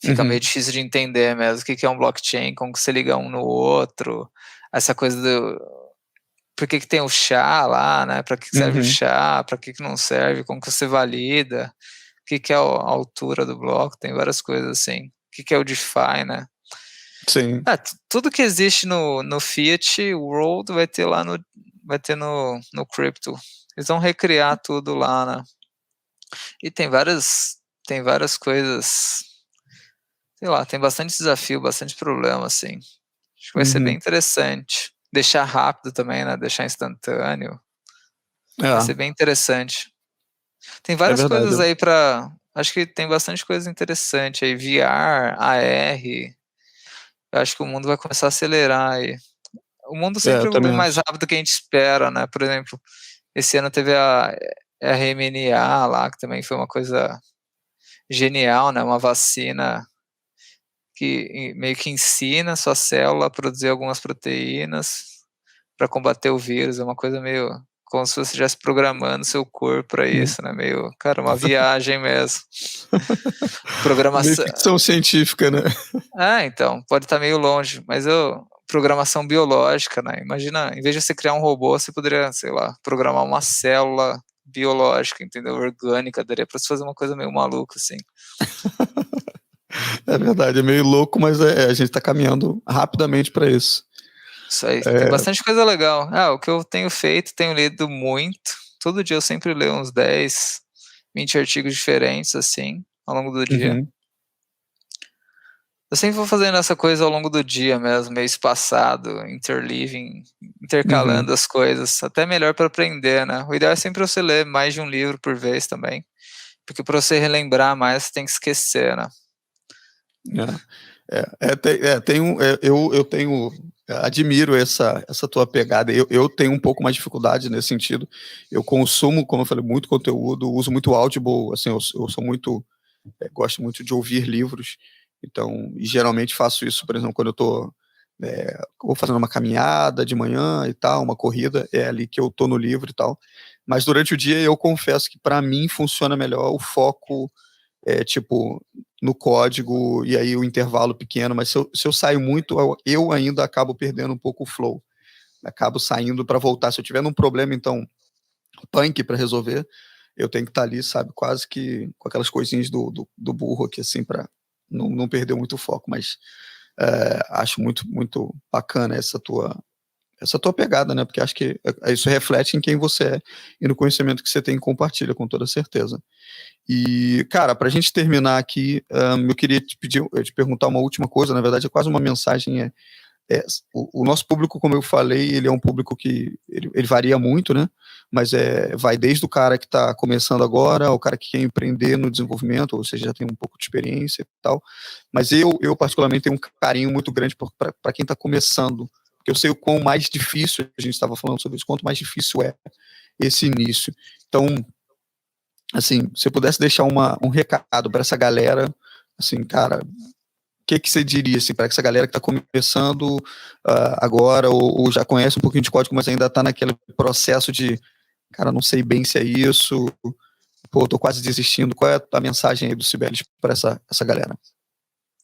S2: fica meio difícil de entender mesmo o que é um blockchain, como que você liga um no outro, essa coisa do por que tem o SHA lá, né, para que serve o SHA, para que não serve, como que você valida, o que é a altura do bloco, tem várias coisas assim, o que é o DeFi, né.
S1: Sim.
S2: Tudo que existe no Fiat World vai ter lá vai ter no Crypto. Eles vão recriar tudo lá, né. E tem várias coisas, sei lá, tem bastante desafio, bastante problema, assim. Acho que vai ser bem interessante. Deixar rápido também, né, deixar instantâneo, vai ser bem interessante. Tem várias
S1: verdade.
S2: coisas aí acho que tem bastante coisa interessante aí, VR, AR, eu acho que o mundo vai começar a acelerar aí. O mundo sempre
S1: eu também
S2: evolui mais
S1: acho.
S2: rápido do que a gente espera, né, por exemplo, esse ano teve a RMNA lá, que também foi uma coisa genial, né, uma vacina que meio que ensina a sua célula a produzir algumas proteínas para combater o vírus, é uma coisa meio como se você estivesse programando seu corpo para isso, né, meio, cara, uma viagem mesmo.
S1: Meio
S2: Programação
S1: ficção científica, né?
S2: então, pode estar meio longe, mas programação biológica, né, imagina, em vez de você criar um robô, você poderia, sei lá, programar uma célula biológica, entendeu, orgânica, daria para você fazer uma coisa meio maluca, assim.
S1: É verdade, é meio louco, mas a gente está caminhando rapidamente para isso.
S2: Isso aí, tem bastante coisa legal. O que eu tenho feito, tenho lido muito, todo dia eu sempre leio uns 10, 20 artigos diferentes, assim, ao longo do dia. Eu sempre vou fazendo essa coisa ao longo do dia mesmo, meio espaçado, intercalando as coisas, até melhor para aprender, né. O ideal é sempre você ler mais de um livro por vez também, porque para você relembrar mais, você tem que esquecer, né.
S1: Eu tenho, admiro essa tua pegada. Eu tenho um pouco mais de dificuldade nesse sentido. Eu consumo, como eu falei, muito conteúdo, uso muito Audible, assim, eu sou muito, gosto muito de ouvir livros, então, e geralmente faço isso, por exemplo, quando eu tô ou fazendo uma caminhada de manhã e tal, uma corrida, é ali que eu tô no livro e tal. Mas durante o dia eu confesso que para mim funciona melhor o foco, tipo, no código, e aí o intervalo pequeno, mas se eu saio muito, eu ainda acabo perdendo um pouco o flow. Acabo saindo para voltar. Se eu tiver num problema, então, punk para resolver, eu tenho que estar ali, sabe, quase que com aquelas coisinhas do burro aqui, assim, para não perder muito o foco. Mas acho muito, muito bacana essa tua essa tua pegada, né? Porque acho que isso reflete em quem você é e no conhecimento que você tem e compartilha, com toda certeza. E, cara, para a gente terminar aqui, eu queria te perguntar uma última coisa, na verdade é quase uma mensagem, o nosso público, como eu falei, ele é um público que ele varia muito, né? Mas vai desde o cara que está começando agora, ao cara que quer empreender no desenvolvimento, ou seja, já tem um pouco de experiência e tal. Mas eu particularmente tenho um carinho muito grande para quem está começando, porque eu sei o quão mais difícil, a gente estava falando sobre isso, quanto mais difícil é esse início. Então, assim, se você pudesse deixar um recado para essa galera, assim, cara, o que você diria assim, para essa galera que está começando agora, ou já conhece um pouquinho de código, mas ainda está naquele processo de, cara, não sei bem se é isso, pô, tô quase desistindo. Qual é a mensagem aí do Cibeles para essa galera?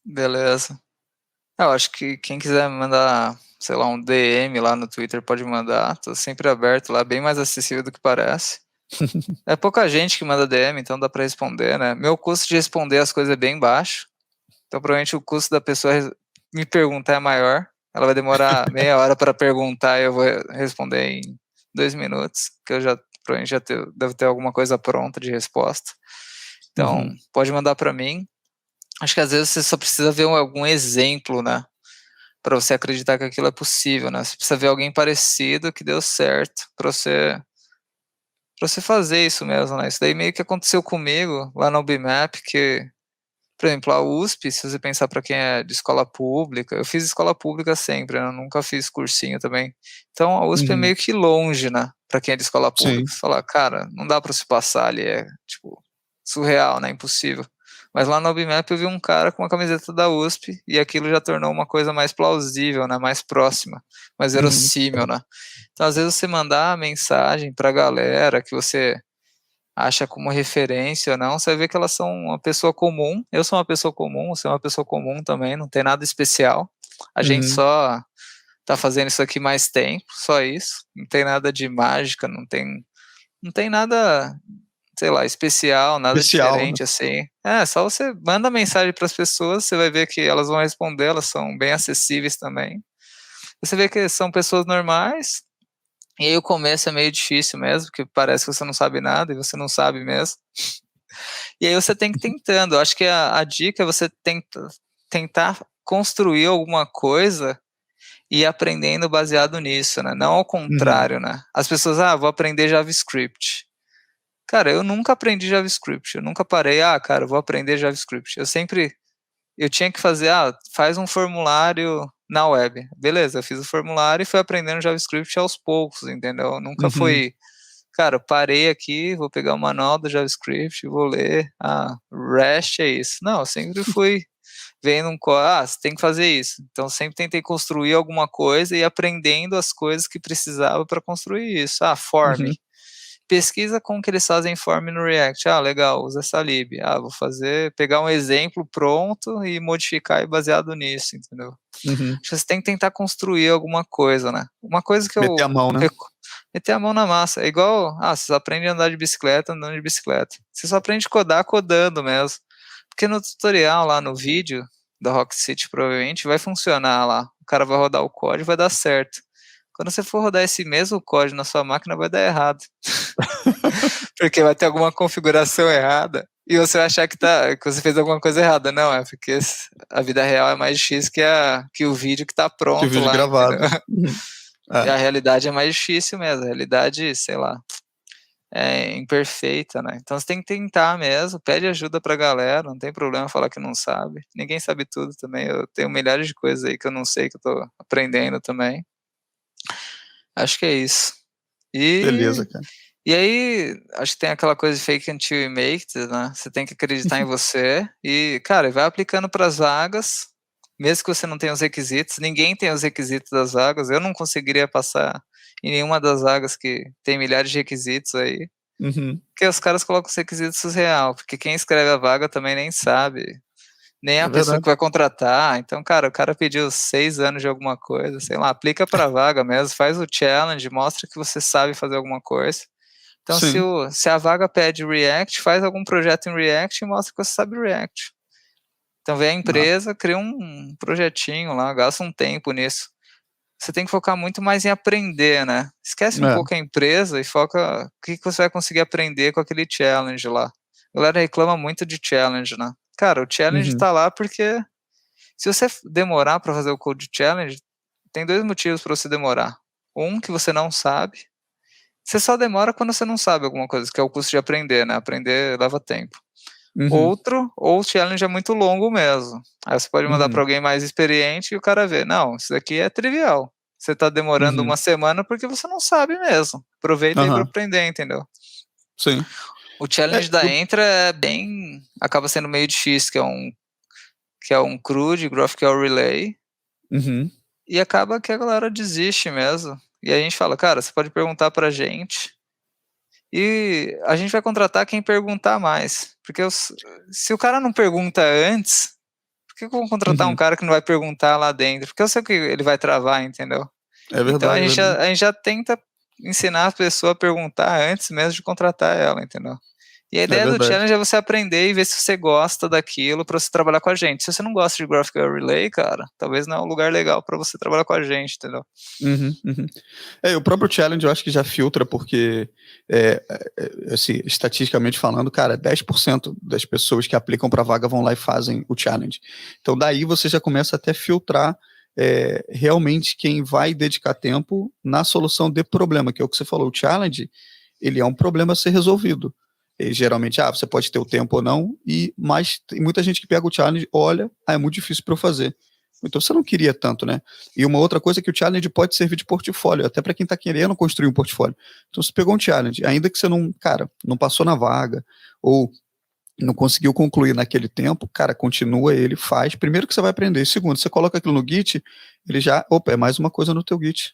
S2: Beleza. Eu acho que quem quiser mandar, sei lá, um DM lá no Twitter pode mandar. Tô sempre aberto lá, bem mais acessível do que parece. É pouca gente que manda DM, então dá para responder, né? Meu custo de responder as coisas é bem baixo. Então provavelmente o custo da pessoa me perguntar é maior. Ela vai demorar meia hora para perguntar e eu vou responder em 2 minutos, que eu provavelmente devo ter alguma coisa pronta de resposta. Então, pode mandar para mim. Acho que às vezes você só precisa ver algum exemplo, né? Para você acreditar que aquilo é possível, né? Você precisa ver alguém parecido que deu certo para você fazer isso mesmo, né? Isso daí meio que aconteceu comigo lá na UBMAP, que, por exemplo, a USP, se você pensar para quem é de escola pública, eu fiz escola pública sempre, né? Eu nunca fiz cursinho também. Então a USP é meio que longe, né? Para quem é de escola pública.
S1: Sim.
S2: Você fala, cara, não dá para se passar ali, é tipo surreal, né? Impossível. Mas lá no UBMAP eu vi um cara com uma camiseta da USP e aquilo já tornou uma coisa mais plausível, né? Mais próxima, mais verossímil, né? Então às vezes você mandar mensagem para a galera que você acha como referência ou não, você vai ver que elas são uma pessoa comum, eu sou uma pessoa comum, você é uma pessoa comum também, não tem nada especial, a gente só tá fazendo isso aqui mais tempo, só isso, não tem nada de mágica, não tem nada, sei lá, especial, nada
S1: Especial, né?
S2: diferente assim, só você manda mensagem para as pessoas, você vai ver que elas vão responder, elas são bem acessíveis também, você vê que são pessoas normais. E aí o começo é meio difícil mesmo, porque parece que você não sabe nada e você não sabe mesmo. E aí você tem que ir tentando. Eu acho que a dica é você tentar construir alguma coisa e ir aprendendo baseado nisso, né? Não ao contrário, né? As pessoas, vou aprender JavaScript. Cara, eu nunca aprendi JavaScript. Eu nunca parei, cara, vou aprender JavaScript. Eu tinha que fazer, faz um formulário na web. Beleza, eu fiz o formulário e fui aprendendo JavaScript aos poucos, entendeu? Nunca foi, cara, eu parei aqui, vou pegar o manual do JavaScript, vou ler, REST é isso. Não, eu sempre fui vendo você tem que fazer isso. Então, sempre tentei construir alguma coisa e aprendendo as coisas que precisava para construir isso. Form. Pesquisa como que eles fazem form no React. Legal, usa essa lib. Vou pegar um exemplo pronto e modificar baseado nisso, entendeu? Acho que você tem que tentar construir alguma coisa, né? Uma coisa que
S1: Meter a mão, né?
S2: Meter a mão na massa. É igual, você aprende a andar de bicicleta andando de bicicleta. Você só aprende a codar codando mesmo. Porque no tutorial lá no vídeo da Rock City provavelmente vai funcionar lá. O cara vai rodar o código e vai dar certo. Quando você for rodar esse mesmo código na sua máquina, vai dar errado. Porque vai ter alguma configuração errada e você vai achar que você fez alguma coisa errada. Não, é porque a vida real é mais difícil que o vídeo que está pronto
S1: que o vídeo
S2: lá,
S1: gravado.
S2: E a realidade é mais difícil mesmo. A realidade, sei lá, é imperfeita, né? Então você tem que tentar mesmo, pede ajuda pra galera, não tem problema falar que não sabe. Ninguém sabe tudo também. Eu tenho milhares de coisas aí que eu não sei, que eu tô aprendendo também. Acho que é isso.
S1: Beleza, cara.
S2: E aí, acho que tem aquela coisa de fake until you make it, né? Você tem que acreditar em você e, cara, vai aplicando para as vagas, mesmo que você não tenha os requisitos. Ninguém tem os requisitos das vagas. Eu não conseguiria passar em nenhuma das vagas que tem milhares de requisitos aí. Porque os caras colocam os requisitos surreal, porque quem escreve a vaga também nem sabe, nem a pessoa que vai contratar. Então, cara, o cara pediu 6 anos de alguma coisa, sei lá, aplica para a vaga mesmo, faz o challenge, mostra que você sabe fazer alguma coisa. Então, se a vaga pede React, faz algum projeto em React e mostra que você sabe React. Então, vem a empresa, cria um projetinho lá, gasta um tempo nisso. você tem que focar muito mais em aprender, né? Esquece um pouco a empresa e foca o que você vai conseguir aprender com aquele challenge lá. A galera reclama muito de challenge, né? Cara, o challenge tá lá porque se você demorar para fazer o code challenge, tem 2 motivos para você demorar. Um, que você não sabe. Você só demora quando você não sabe alguma coisa, que é o custo de aprender, né? Aprender leva tempo. Outro, ou o challenge é muito longo mesmo. Aí você pode mandar para alguém mais experiente e o cara vê, não, isso daqui é trivial. Você tá demorando uma semana porque você não sabe mesmo. Aproveita aí para aprender, entendeu?
S1: Sim.
S2: O challenge da Entra é acaba sendo meio difícil, que é um CRUD, GraphQL Relay. E acaba que a galera desiste mesmo. E aí a gente fala, cara, você pode perguntar pra gente e a gente vai contratar quem perguntar mais. Porque se o cara não pergunta antes, por que eu vou contratar um cara que não vai perguntar lá dentro? Porque eu sei que ele vai travar, entendeu?
S1: É verdade.
S2: Então a gente já tenta ensinar a pessoa a perguntar antes mesmo de contratar ela, entendeu? E a ideia do challenge é você aprender e ver se você gosta daquilo para você trabalhar com a gente. Se você não gosta de GraphQL Relay, cara, talvez não é um lugar legal para você trabalhar com a gente, entendeu?
S1: O próprio challenge eu acho que já filtra, porque, assim, estatisticamente falando, cara, 10% das pessoas que aplicam para vaga vão lá e fazem o challenge. Então, daí você já começa até a filtrar realmente quem vai dedicar tempo na solução de problema, que é o que você falou. O challenge, ele é um problema a ser resolvido. E, geralmente, você pode ter o tempo ou não, mas tem muita gente que pega o challenge, olha, é muito difícil para eu fazer. Então você não queria tanto, né? E uma outra coisa é que o challenge pode servir de portfólio, até para quem está querendo construir um portfólio. Então você pegou um challenge, ainda que você não passou na vaga, ou não conseguiu concluir naquele tempo, cara, continua ele, faz. Primeiro que você vai aprender. Segundo, você coloca aquilo no Git, ele já, é mais uma coisa no teu Git.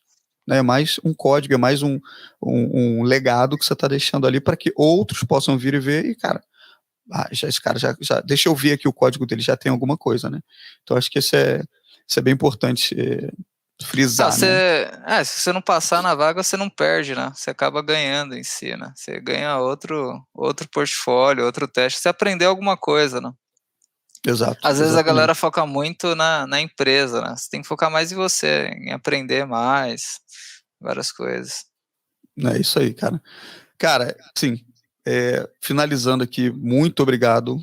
S1: É mais um código, é mais um legado que você está deixando ali para que outros possam vir e ver e, cara, esse cara já deixa eu ver aqui o código dele, já tem alguma coisa, né? Então acho que isso é bem importante frisar, né?
S2: Se você não passar na vaga, você não perde, né? Você acaba ganhando em si, né? Você ganha outro portfólio, outro teste, você aprendeu alguma coisa, né?
S1: Exato.
S2: Às vezes a galera foca muito na empresa, né? Você tem que focar mais em você, em aprender mais, várias coisas.
S1: É isso aí, cara. Cara, sim, finalizando aqui, muito obrigado.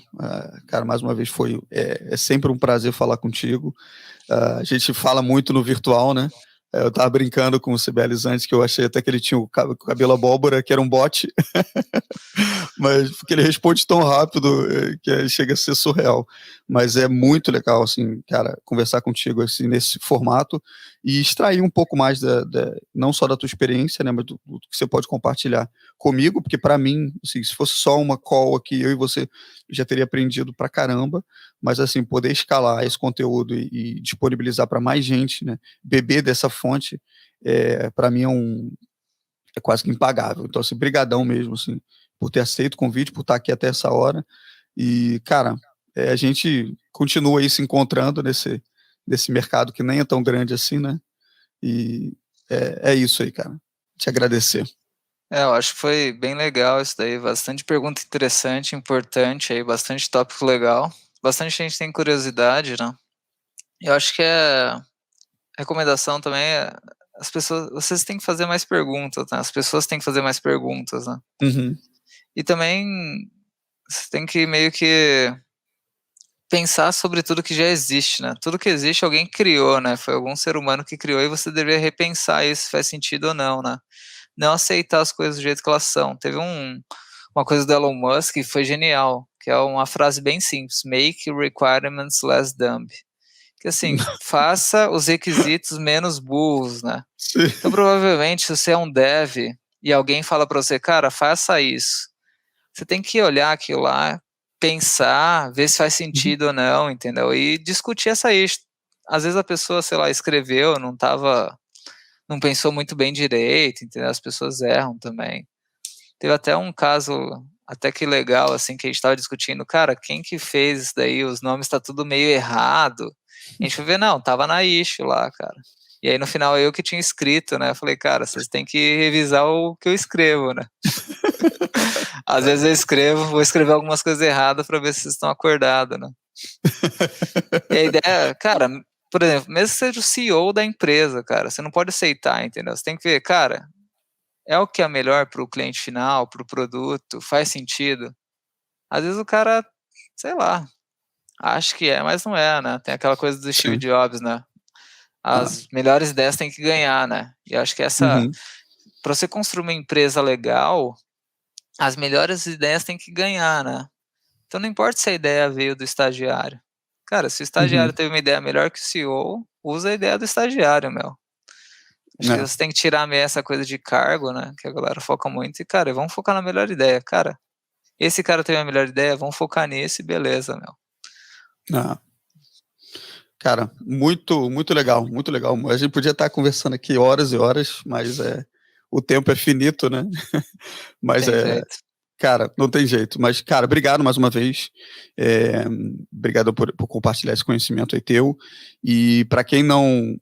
S1: Cara, mais uma vez é sempre um prazer falar contigo. A gente fala muito no virtual, né? Eu tava brincando com o Cibeles antes, que eu achei até que ele tinha o cabelo abóbora, que era um bot. Mas porque ele responde tão rápido que chega a ser surreal. Mas é muito legal, assim, cara, conversar contigo assim, nesse formato e extrair um pouco mais não só da tua experiência, né, mas do que você pode compartilhar comigo, porque para mim, assim, se fosse só uma call aqui, eu e você já teria aprendido pra caramba, mas assim, poder escalar esse conteúdo e disponibilizar para mais gente, né, beber dessa fonte, para mim é quase que impagável. Então, assim, brigadão mesmo, assim, por ter aceito o convite, por estar aqui até essa hora. E, cara, a gente continua aí se encontrando nesse mercado que nem é tão grande assim, né? E é isso aí, cara. Te agradecer.
S2: Eu acho que foi bem legal isso daí, bastante pergunta interessante, importante aí, bastante tópico legal. Bastante gente tem curiosidade, né? Eu acho que a recomendação também as pessoas, vocês têm que fazer mais perguntas, né? As pessoas têm que fazer mais perguntas, né? E também você tem que meio que pensar sobre tudo que já existe, né? Tudo que existe alguém criou, né? Foi algum ser humano que criou e você deveria repensar isso, se faz sentido ou não, né? Não aceitar as coisas do jeito que elas são. Teve uma coisa do Elon Musk que foi genial, que é uma frase bem simples: make requirements less dumb. Que assim, faça os requisitos menos burros, né?
S1: Sim.
S2: Então provavelmente se você é um dev e alguém fala para você, cara, faça isso, você tem que olhar aquilo lá, pensar, ver se faz sentido ou não, entendeu? E discutir essa isso. Às vezes a pessoa, sei lá, escreveu, não pensou muito bem direito, entendeu? As pessoas erram também. Teve até um caso até que legal, assim, que a gente estava discutindo, cara, quem que fez isso daí? Os nomes tá tudo meio errado. A gente foi ver, não, tava na issue lá, cara. E aí no final eu que tinha escrito, né? Eu falei, cara, vocês têm que revisar o que eu escrevo, né? Às vezes eu vou escrever algumas coisas erradas para ver se vocês estão acordados, né? E a ideia, cara, por exemplo, mesmo que seja o CEO da empresa, cara, você não pode aceitar, entendeu? Você tem que ver, cara, é o que é melhor para o cliente final, para o produto, faz sentido? Às vezes o cara, sei lá, acha que é, mas não é, né? Tem aquela coisa do Steve
S1: Sim.
S2: Jobs, né? As melhores ideias têm que ganhar, né? E acho que essa, para você construir uma empresa legal, as melhores ideias têm que ganhar, né? Então não importa se a ideia veio do estagiário. Cara, se o estagiário teve uma ideia melhor que o CEO, usa a ideia do estagiário, meu. Acho que você tem que tirar meio essa coisa de cargo, né? Que a galera foca muito. E, cara, vamos focar na melhor ideia. Cara, esse cara teve a melhor ideia, vamos focar nesse, beleza, meu.
S1: Cara, muito, muito legal, muito legal. A gente podia estar conversando aqui horas e horas, mas o tempo é finito, né? Mas
S2: Tem jeito.
S1: cara, não tem jeito. Mas, cara, obrigado mais uma vez. Obrigado por compartilhar esse conhecimento aí teu. E para quem não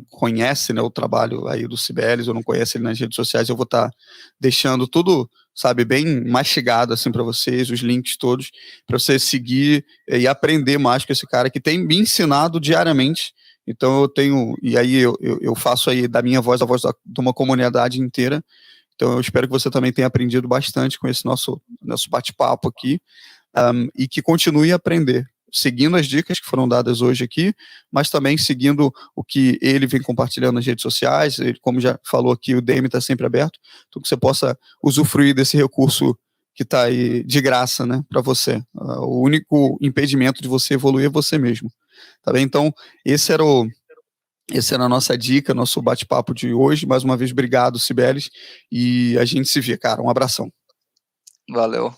S1: conhece, né, o trabalho aí do Cibeles, ou não conhece ele nas redes sociais, eu vou estar deixando tudo, sabe, bem mastigado assim para vocês, os links todos, para você seguir e aprender mais com esse cara que tem me ensinado diariamente. Então eu tenho, e aí eu faço aí da minha voz a voz de uma comunidade inteira. Então eu espero que você também tenha aprendido bastante com esse nosso bate-papo aqui, e que continue a aprender, seguindo as dicas que foram dadas hoje aqui, mas também seguindo o que ele vem compartilhando nas redes sociais. Ele, como já falou aqui, o DM está sempre aberto, então que você possa usufruir desse recurso que está aí de graça, né, para você. O único impedimento de você evoluir é você mesmo. Tá bem? Então, essa era a nossa dica, nosso bate-papo de hoje. Mais uma vez, obrigado, Cibeles. E a gente se vê, cara. Um abração.
S2: Valeu.